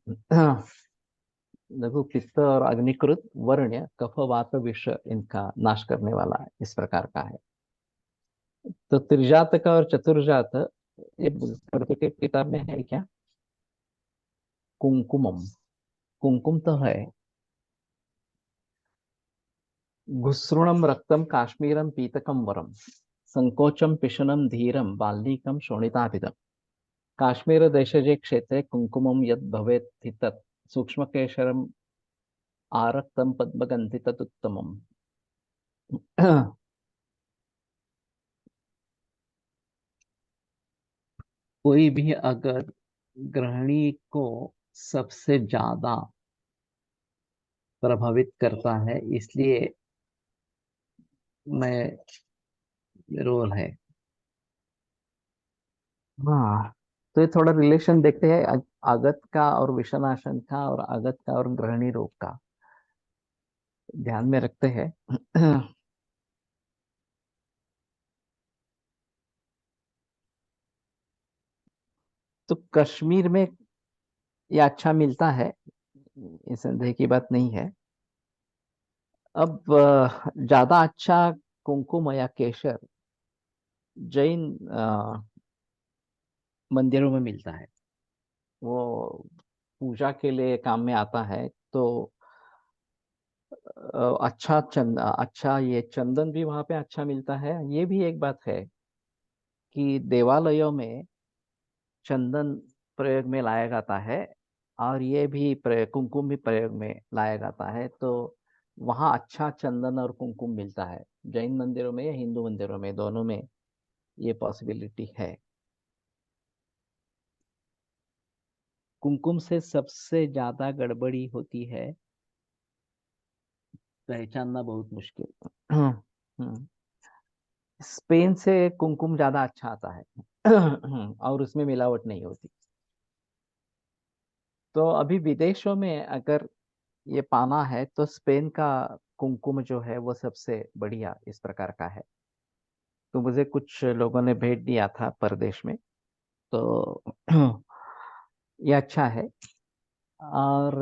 लघु पित्त और अग्निकृत वर्ण्य कफवात विष इनका नाश करने वाला है, इस प्रकार का है। तो त्रिजात का और चतुर्जात ये पढ़ते के किताब में है क्या? कुंकुमम, कुंकुम तो है। घुस्रुणम रक्तम काश्मीरम पीतकम वरम संकोचम पिशनम धीरम बाल्मीकम शोणिताभिधम। काश्मीर देशजे क्षेत्रे कुंकुमम यद भवेत् तत् सूक्ष्मकेशरम आरक्तम पद्मगंधि तदुत्तमम। कोई भी अगर गृहिणी को सबसे ज्यादा प्रभावित करता है, इसलिए मैं रोल है। हाँ। तो ये थोड़ा रिलेशन देखते हैं आगत का और विषनाशन का और आगत का और गृहिणी रोग का ध्यान में रखते हैं। तो कश्मीर में ये अच्छा मिलता है, इस संदेह की बात नहीं है। अब ज्यादा अच्छा कुंकुम या केसर जैन मंदिरों में मिलता है। वो पूजा के लिए काम में आता है। तो अच्छा ये चंदन भी वहां पे अच्छा मिलता है। ये भी एक बात है कि देवालयों में चंदन प्रयोग में लाया जाता है और ये भी प्रयोग कुमकुम भी प्रयोग में लाया जाता है। तो वहाँ अच्छा चंदन और कुमकुम मिलता है। जैन मंदिरों में या हिंदू मंदिरों में, दोनों में ये पॉसिबिलिटी है। कुमकुम से सबसे ज्यादा गड़बड़ी होती है, पहचानना बहुत मुश्किल। हम्म, स्पेन से कुमकुम ज्यादा अच्छा आता है। और उसमें मिलावट नहीं होती। तो अभी विदेशों में अगर ये पाना है तो स्पेन का कुमकुम जो है वो सबसे बढ़िया इस प्रकार का है। तो मुझे कुछ लोगों ने भेंट दिया था परदेश में। तो ये अच्छा है। और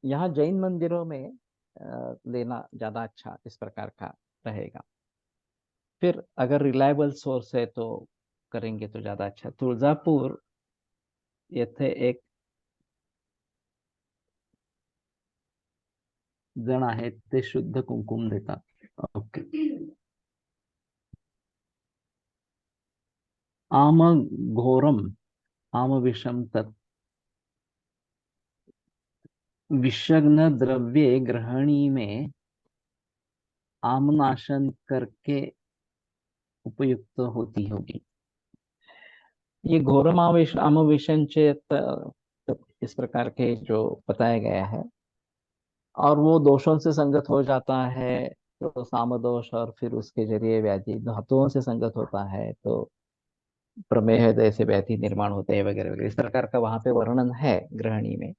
यहाँ जैन मंदिरों में लेना ज्यादा अच्छा इस प्रकार का रहेगा। फिर अगर रिलायबल सोर्स है तो करेंगे तो ज्यादा अच्छा। तुळजापुर येथे एक जण आहेत, ते शुद्ध कुंकुम देतात। ओके। आम घोरम आम विषम तत् विषग्न द्रव्ये ग्रहणी में आमनाशन करके उपयुक्त होती होगी। ये घोरम आमविषंचे इस प्रकार के जो बताया गया है, और वो दोषों से संगत हो जाता है तो सामदोष, और फिर उसके जरिए व्याधि धातुओं से संगत होता है तो प्रमेह जैसे व्याधि निर्माण होते हैं वगैरह वगैरह, इस प्रकार का वहां पे वर्णन है ग्रहणी में।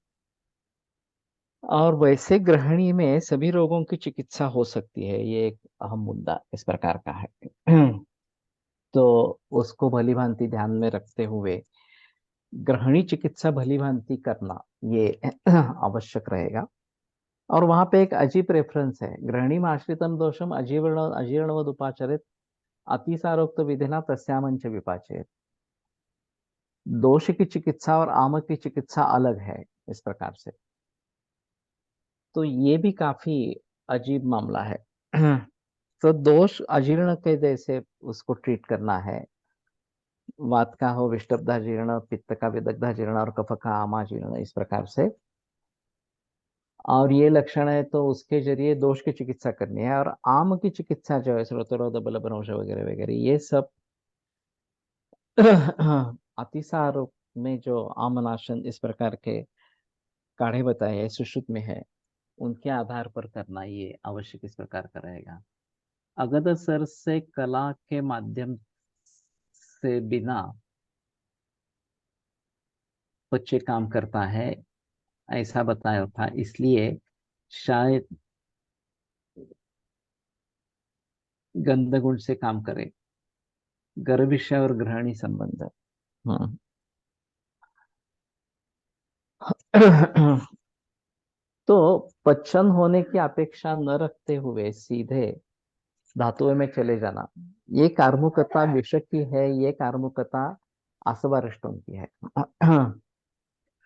और वैसे ग्रहणी में सभी रोगों की चिकित्सा हो सकती है, ये एक अहम मुद्दा इस प्रकार का है। तो उसको भली भांति ध्यान में रखते हुए ग्रहणी चिकित्सा भली भांति करना ये आवश्यक रहेगा। और वहां पे एक अजीब रेफरेंस है, ग्रहणी में आश्रितम दोषम अजीर्णवद उपाचरित अतिसारोक्त विधिना तस्यामंच विपाचेत। दोष की चिकित्सा और आम की चिकित्सा अलग है। इस प्रकार से। तो ये भी काफी अजीब मामला है। तो दोष अजीर्ण के जैसे उसको ट्रीट करना है। वात का हो विष्टब्धा पित्त का विदग्धा जीर्ण और कफ का आमा जीर्ण, इस प्रकार से। और ये लक्षण है तो उसके जरिए दोष की चिकित्सा करनी है। और आम की चिकित्सा जो है श्रोतरोध बलभ्रंश वगैरह वगैरह, ये सब अतिसार में जो आमनाशन इस प्रकार के काढ़े बताए हैं सुश्रुत में है, उनके आधार पर करना ये आवश्यक इस प्रकार का रहेगा। अगध सर से कला के माध्यम से बिना बच्चे काम करता है ऐसा बताया था, इसलिए शायद गंधगुण से काम करे। गर्भिष्य और ग्रहणी संबंध। हम्म। तो पचन होने की अपेक्षा न रखते हुए सीधे धातुओं में चले जाना, ये कार्मुकता विष की है, ये कार्मुकता आसवारिष्टों की है।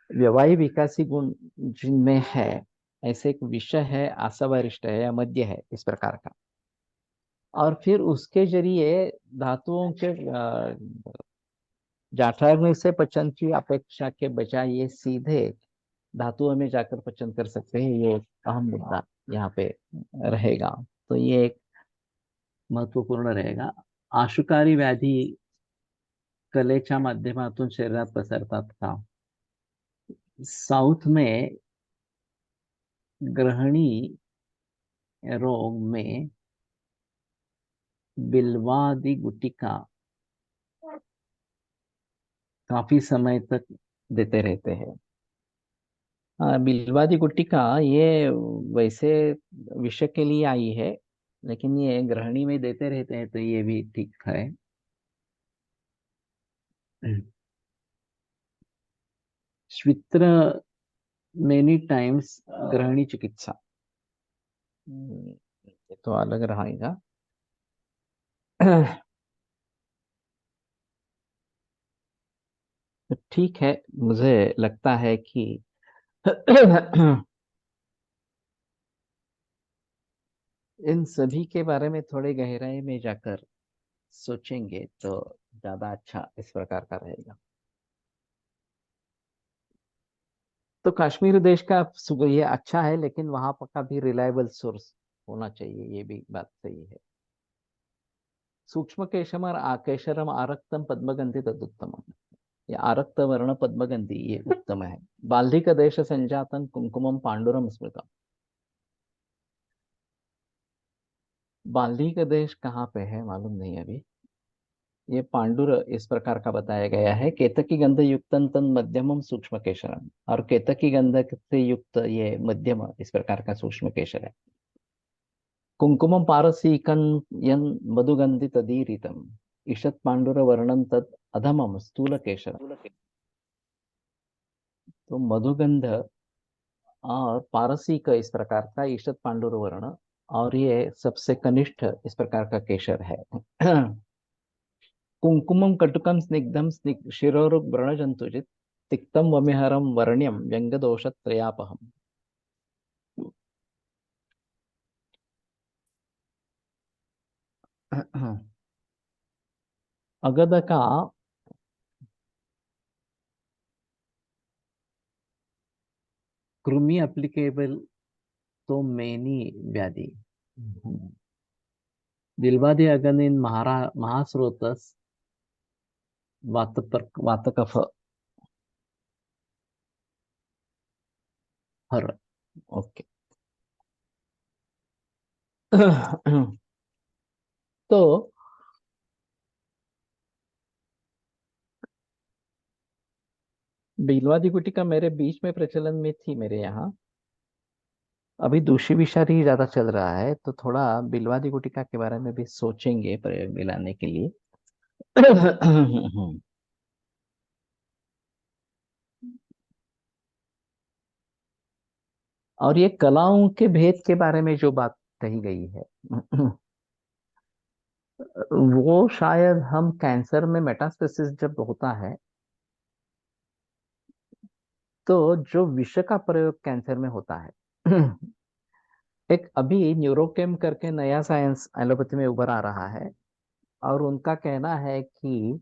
व्यवाही विकासी गुण जिनमें है, ऐसे एक विषय है, आसवारिष्ट है या मध्य है इस प्रकार का। और फिर उसके जरिए धातुओं के जाठराग्नि से पचन की अपेक्षा के बजाय ये सीधे धातुओं में जाकर पचन कर सकते हैं, ये एक अहम मुद्दा यहाँ पे रहेगा। तो ये एक महत्वपूर्ण रहेगा। आशुकारी व्याधी कलेच्या माध्यमातून शरीरात पसरतात का? साउथ में ग्रहणी रोग में बिल्वादी गुटिका काफी समय तक देते रहते हैं। हाँ, बिल्वादी गुटिका ये वैसे विषय के लिए आई है, लेकिन ये ग्रहणी में देते रहते हैं तो ये भी ठीक है। श्वित्र मेनी टाइम्स ग्रहणी चिकित्सा, ये तो अलग रहेगा। तो ठीक है, मुझे लगता है कि इन सभी के बारे में थोड़े गहराई में जाकर सोचेंगे तो ज्यादा अच्छा इस प्रकार का रहेगा। तो कश्मीर देश का ये अच्छा है, लेकिन वहां पर का भी रिलायबल सोर्स होना चाहिए, ये भी बात सही है। सूक्ष्म केशम और आकेशरम आरक्तम पद्मगंधि तदुत्तम। ये आरक्त वर्ण पद्मगंधि ये उत्तम है। बाल्धिक देश संजातन कुंकुमम पांडुरम स्मृतम। बाल्धिक देश कहाँ पे है मालूम नहीं अभी। ये पांडुर इस प्रकार का बताया गया है। केतकी गंध युक्तन तन मध्यमम सूक्ष्म केशरम, और केतकी गंध से युक्त ये मध्यम इस प्रकार का सूक्ष्म केशर है। कुंकुमम पारसीकन यन मधुगंधि तदीरितम, ईषत पांडुर वर्णन तद अधमम स्थूल केशर। तो मधुगंध और पारसी का इस प्रकार का ईषत पांडुर वर्ण, और ये सबसे कनिष्ठ इस प्रकार का केशर है। कुंकुमम कटुकम स्निग्धम शिरोर व्रणजंतुजित तिक्तम वमिहरम वर्ण्यम व्यंग दोष त्रयापहम। अगध का कृमि एप्लीकेबल तो मैनी व्याधि। दिलवादे अगन इन महास्रोतस वात कफ हर। ओके। तो बिलवादी गुटिका मेरे बीच में प्रचलन में थी मेरे यहाँ। अभी दूसरी विषारी ज्यादा चल रहा है, तो थोड़ा बिलवादी गुटिका के बारे में भी सोचेंगे प्रयोग में लाने के लिए। और ये कलाओं के भेद के बारे में जो बात कही गई है, वो शायद हम कैंसर में मेटास्टेसिस जब होता है तो जो विष का प्रयोग कैंसर में होता है, एक अभी न्यूरोकेम करके नया साइंस एलोपैथी में उभर आ रहा है, और उनका कहना है कि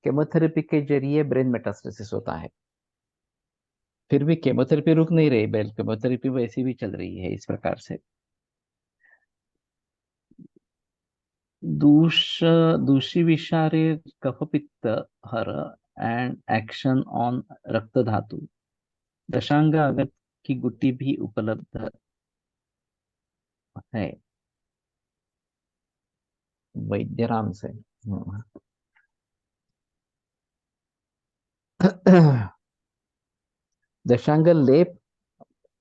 केमोथेरेपी के जरिए ब्रेन मेटास्टेसिस होता है। फिर भी केमोथेरेपी रुक नहीं रही, बेल केमोथेरेपी वैसी भी चल रही है इस प्रकार से। दूष दूषी विषारी कफपित्त हर एंड एक्शन ऑन रक्त धातु। दशांग अगत की गुट्टी भी उपलब्ध है वैद्यराम से। दशांग लेप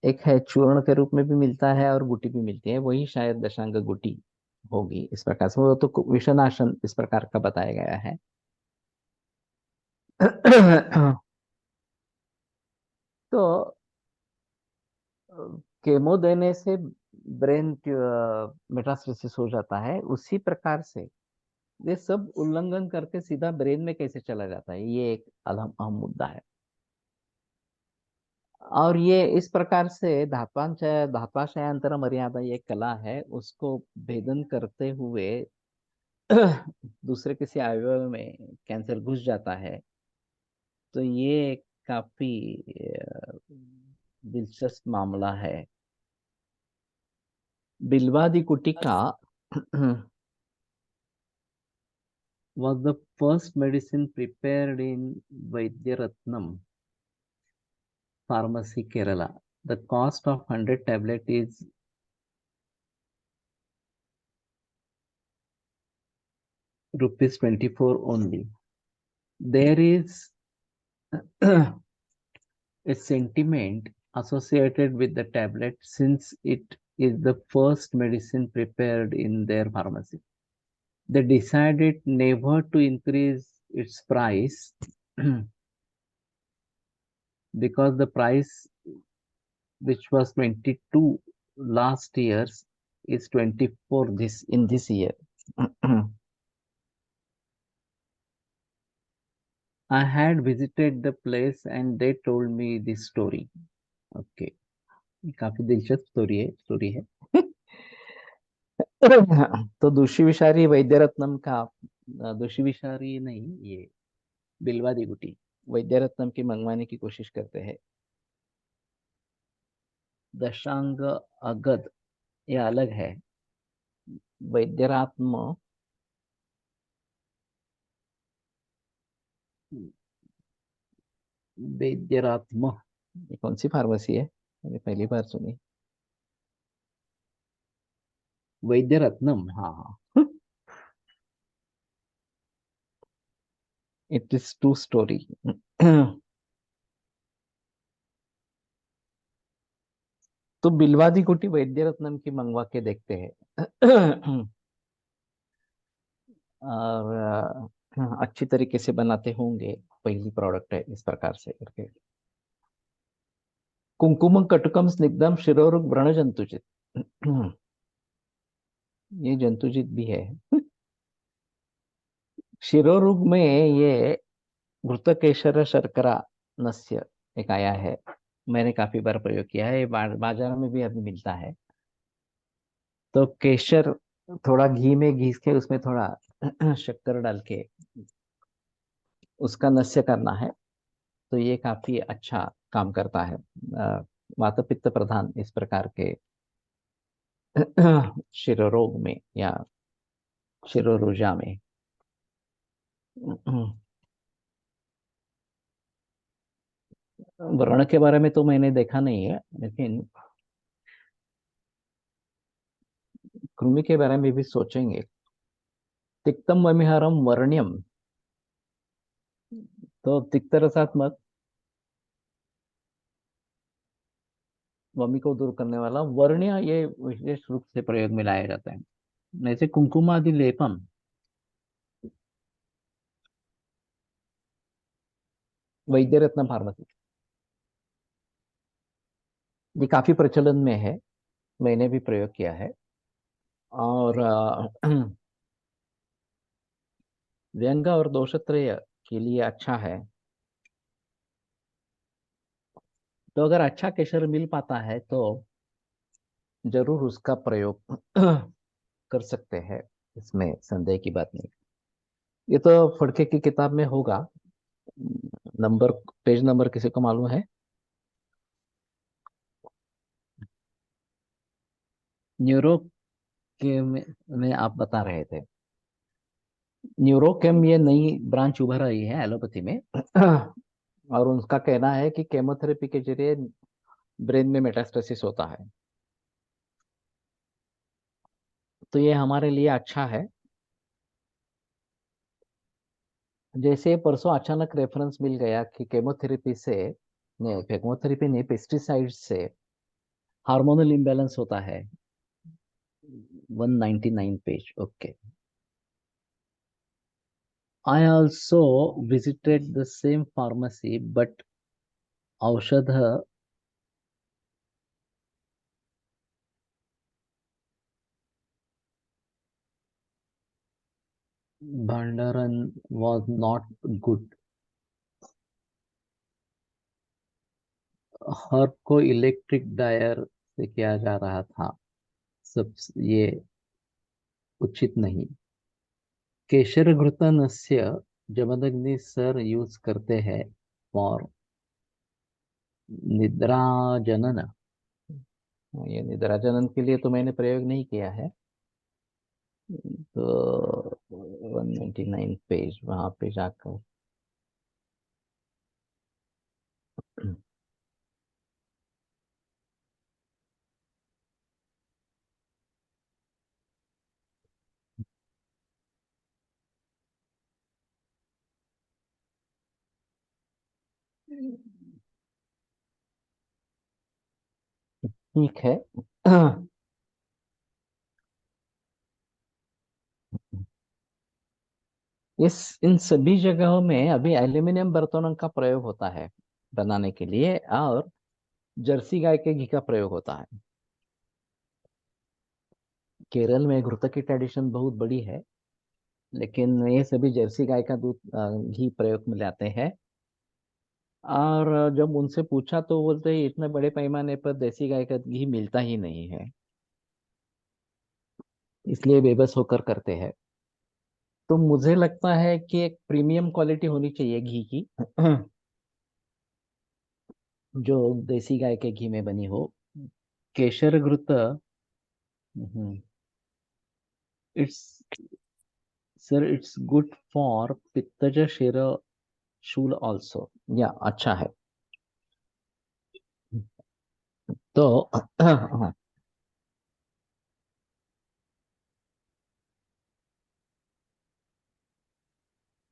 एक है, चूर्ण के रूप में भी मिलता है और गुटी भी मिलती है, वही शायद दशांग गुटी होगी इस प्रकार से। वो तो विषनाशन इस प्रकार का बताया गया है। तो केमो देने से ब्रेन मेटास्टेसिस हो जाता है, उसी प्रकार से ये सब उल्लंघन करके सीधा ब्रेन में कैसे चला जाता है, ये एक अहम अहम मुद्दा है। और ये इस प्रकार से धात्वाशयांतर मर्यादा ये कला है, उसको भेदन करते हुए दूसरे किसी अवयव में कैंसर घुस जाता है। तो ये काफी दिलचस्प मामला है। बिल्वादी गुटिका was the first medicine prepared in Vaidyaratnam Pharmacy, Kerala. The cost of 100 tablet is rupees 24 only. There is a sentiment associated with the tablet since it is the first medicine prepared in their pharmacy. They decided never to increase its price because the price, which was 22 last year's, is 24 this year. I had visited the place and they told me this story. Okay, काफी दिलचस्प स्टोरी है। तो दूषी विषारी वैद्य रत्नम का, दूषी विषारी नहीं, ये बिलवादी गुटी वैद्य रत्नम की मंगवाने की कोशिश करते हैं। दशांग अगद ये अलग है। वैद्यरात्म वैद्यरात्म ये कौन सी फार्मेसी है, मैंने पहली बार सुनी। वैद्य रत्नम, हाँ हाँ। It is two storey. तो बिलवादी गुटी वैद्य रत्नम की मंगवा के देखते हैं। और अच्छी तरीके से बनाते होंगे, पहली प्रोडक्ट है इस प्रकार से करके। कुंकुमं कटुकम स्निग्धम शिरोरुग व्रण जंतुजित। ये जंतुजित भी है। शिरोरुग में ये घृतकेशर शर्करा नस्य एक आया है, मैंने काफी बार प्रयोग किया है, ये बाजार में भी अभी मिलता है। तो केशर थोड़ा घी में घिस के उसमें थोड़ा शक्कर डाल के उसका नस्य करना है, तो ये काफी अच्छा काम करता है वात पित्त प्रधान इस प्रकार के शिरोरोग में या शिरोरुजा में। व्रण के बारे में तो मैंने देखा नहीं है, लेकिन कृमि के बारे में भी सोचेंगे। तिक्तम वमिहरम वर्ण्यम, तो तिक्त रसात्मक वमी को दूर करने वाला वर्ण्य ये विशेष रूप से प्रयोग में लाया जाता है। जैसे कुंकुमादि लेपम, वैद्य रत्न फार्मेसी, ये काफी प्रचलन में है, मैंने भी प्रयोग किया है। और व्यंग और दोषत्रय के लिए अच्छा है। तो अगर अच्छा केशर मिल पाता है तो जरूर उसका प्रयोग कर सकते हैं, इसमें संदेह की बात नहीं। ये तो फड़के की किताब में होगा। नंबर, पेज नंबर किसी को मालूम है? न्यूरो के में आप बता रहे थे, न्यूरोकेम ये नई ब्रांच उभर रही है एलोपैथी में। और उनका कहना है कि केमोथेरेपी के जरिए ब्रेन में मेटास्टेसिस होता है। तो ये हमारे लिए अच्छा है। जैसे परसों अचानक रेफरेंस मिल गया कि केमोथेरेपी से, नहीं केमोथेरेपी नहीं, पेस्टिसाइड से हार्मोनल इम्बैलेंस होता है। 199 page, okay. I also visited the same pharmacy, but औषध भंडारण was not good. हर को इलेक्ट्रिक डायर से किया जा रहा था। सब ये उचित नहीं। केशर घृतनस्य जमदग्नि सर यूज करते हैं फॉर निद्राजनन। ये निद्राजनन के लिए तो मैंने प्रयोग नहीं किया है। तो 199 पेज वहां पे जाकर ठीक है। इस इन सभी जगहों में अभी एल्यूमिनियम बर्तनों का प्रयोग होता है बनाने के लिए, और जर्सी गाय के घी का प्रयोग होता है। केरल में घृत की ट्रेडिशन बहुत बड़ी है, लेकिन ये सभी जर्सी गाय का दूध घी प्रयोग में लाते हैं। और जब उनसे पूछा तो बोलते हैं इतने बड़े पैमाने पर देसी गाय का घी मिलता ही नहीं है, इसलिए बेबस होकर करते हैं। तो मुझे लगता है कि एक प्रीमियम क्वालिटी होनी चाहिए घी की, जो देसी गाय के घी में बनी हो। Kesar ghrita, it's sir it's good for pittaja shira shoola also, या अच्छा है। तो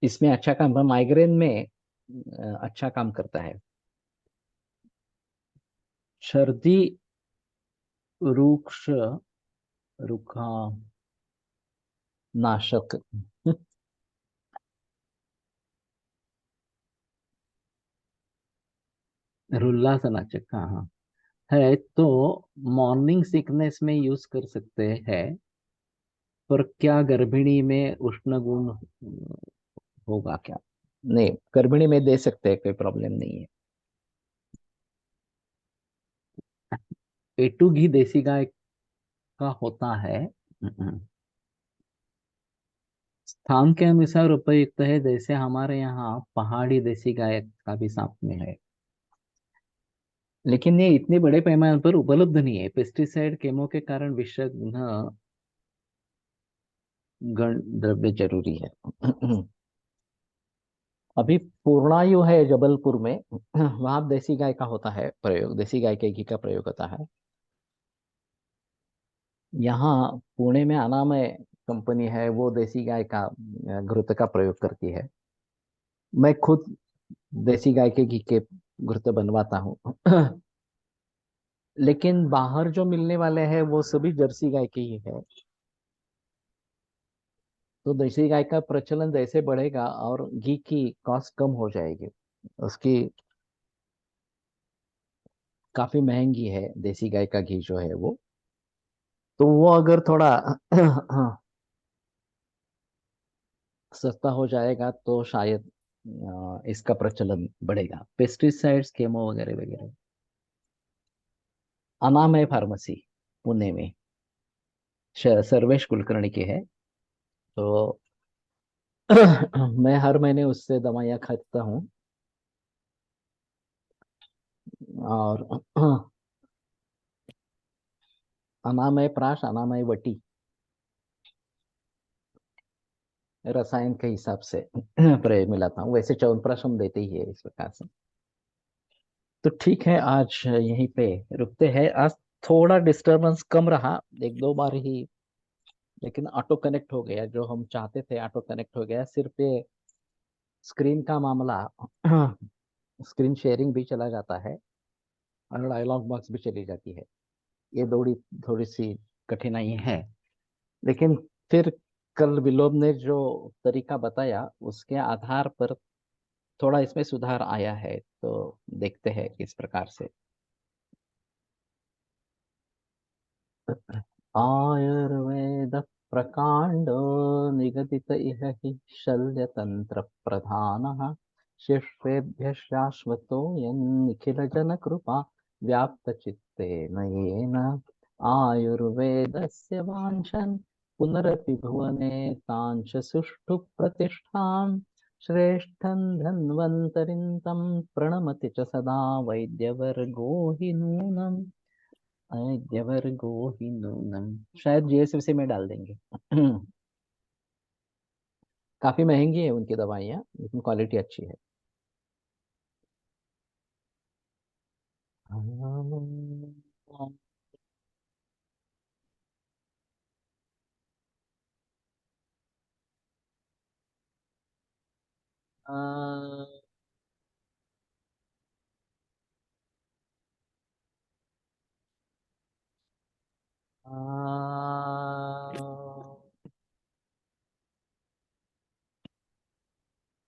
इसमें अच्छा काम, माइग्रेन में अच्छा काम करता है। सर्दी रुक्ष रुखा नाशक। रुल्लासनाशक, हाँ हाँ। है तो मॉर्निंग सिकनेस में यूज कर सकते हैं, पर क्या गर्भिणी में उष्ण गुण होगा क्या? नहीं, गर्भिणी में दे सकते हैं, कोई प्रॉब्लम नहीं है। A2 घी देसी गाय का होता है। स्थान के अनुसार उपयुक्त है, जैसे हमारे यहाँ पहाड़ी देसी गाय का भी साथ में है। लेकिन ये इतने बड़े पैमाने पर उपलब्ध नहीं है। पेस्टिसाइड केमो के कारण विषाक्त गण द्रव्य जरूरी है। अभी पूर्णायु है जबलपुर में, वहां देसी गाय का होता है प्रयोग, देसी गाय के घी का प्रयोग होता है। यहाँ पुणे में अनामय कंपनी है, वो देसी गाय का घृत का प्रयोग करती है। मैं खुद देसी गाय के घी के घृत बनवाता हूँ। लेकिन बाहर जो मिलने वाले हैं वो सभी जर्सी गाय के ही है। तो देसी गाय का प्रचलन जैसे बढ़ेगा और घी की कॉस्ट कम हो जाएगी, उसकी काफी महंगी है देसी गाय का घी जो है वो। तो वो अगर थोड़ा सस्ता हो जाएगा तो शायद इसका प्रचलन बढ़ेगा, पेस्टिसाइड्स केमो वगैरह वगैरह। अनामय फार्मेसी, पुणे में, सर्वेश कुलकर्णी की है। तो मैं हर महीने उससे दवाइयाँ खरीदता हूँ। और अनामय प्राश, अनामय वटी, रसायन के हिसाब से प्रयोग मिलाता हूँ। वैसे च्यवनप्राश हम देते ही है इस प्रकार से। तो ठीक है, आज यहीं पे रुकते हैं। आज थोड़ा डिस्टरबेंस कम रहा, एक दो बार ही, लेकिन ऑटो कनेक्ट हो गया। जो हम चाहते थे ऑटो कनेक्ट हो गया। सिर्फ ये स्क्रीन का मामला, स्क्रीन शेयरिंग भी चला जाता है और डायलॉग बॉक्स भी चली जाती है। ये थोड़ी थोड़ी सी कठिनाई है। लेकिन फिर कल विलोम ने जो तरीका बताया उसके आधार पर थोड़ा इसमें सुधार आया है। तो देखते हैं किस प्रकार से। आयुर्वेद प्रकांड निगदित इह हि शल्यतंत्र प्रधानः शिष्येभ्यः शाश्वतोऽयं निखिल जन कृपा व्याप्त चित्तेन येन आयुर्वेदस्य वाञ्छन् पुनरपि भुवने तांच सुष्ठु प्रतिष्ठां श्रेष्ठं धन्वन्तरिं तं प्रणमति च सदा वैद्यवर्गो हि नूनम्। अय्यवर्गो ही नूनम, शायद जीएसएफसी में डाल देंगे। काफी महंगी है उनकी दवाइयाँ, लेकिन क्वालिटी अच्छी है।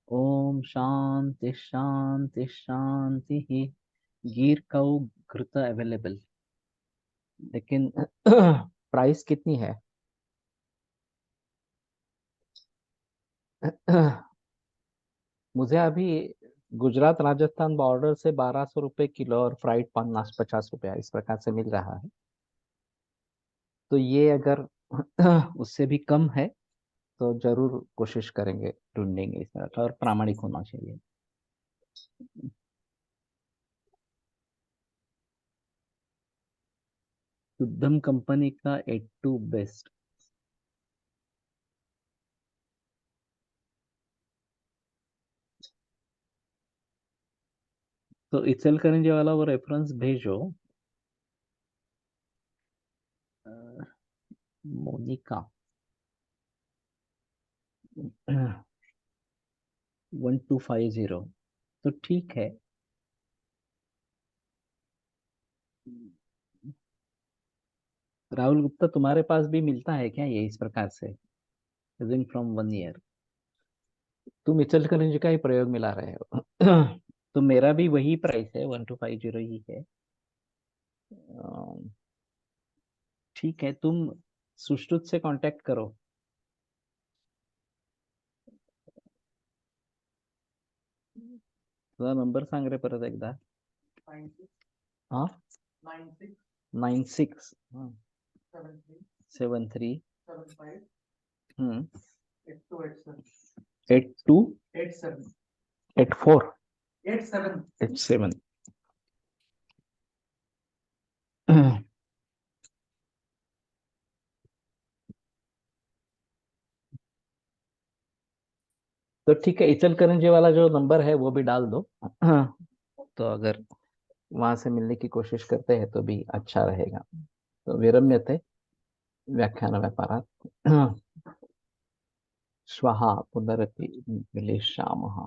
ओम शांति शांति शांति ही। गीर काऊ घृत अवेलेबल, लेकिन प्राइस कितनी है? मुझे अभी गुजरात राजस्थान बॉर्डर से 1200 रुपये किलो और फ्राइड 50-50 रुपया इस प्रकार से मिल रहा है। तो ये अगर उससे भी कम है तो जरूर कोशिश करेंगे, ढूंढेंगे इस तरह का, और प्रामाणिक होना चाहिए। शुद्धम कंपनी का 82 बेस्ट। तो इचल करेंगे वाला वो रेफरेंस भेजो। मोनिका 1250, तो ठीक है। राहुल गुप्ता, तुम्हारे पास भी मिलता है क्या ये इस प्रकार से, फ्रॉम 1 ईयर? तुम इचल करेंगे का ही प्रयोग मिला रहे हो। तो मेरा भी वही प्राइस है, 1250 ही है। अम, ठीक है, तुम सुश्रुत से कांटेक्ट करो। तुझा नंबर सांग रे परत एकदा। हाँ, 96 73 82 84 87। तो ठीक है, इचल करंजी वाला जो नंबर है वो भी डाल दो। तो अगर वहां से मिलने की कोशिश करते हैं तो भी अच्छा रहेगा। तो विरम्यते व्याख्यान व्यापारात् श्वः पुनरपि मिलिष्यामः।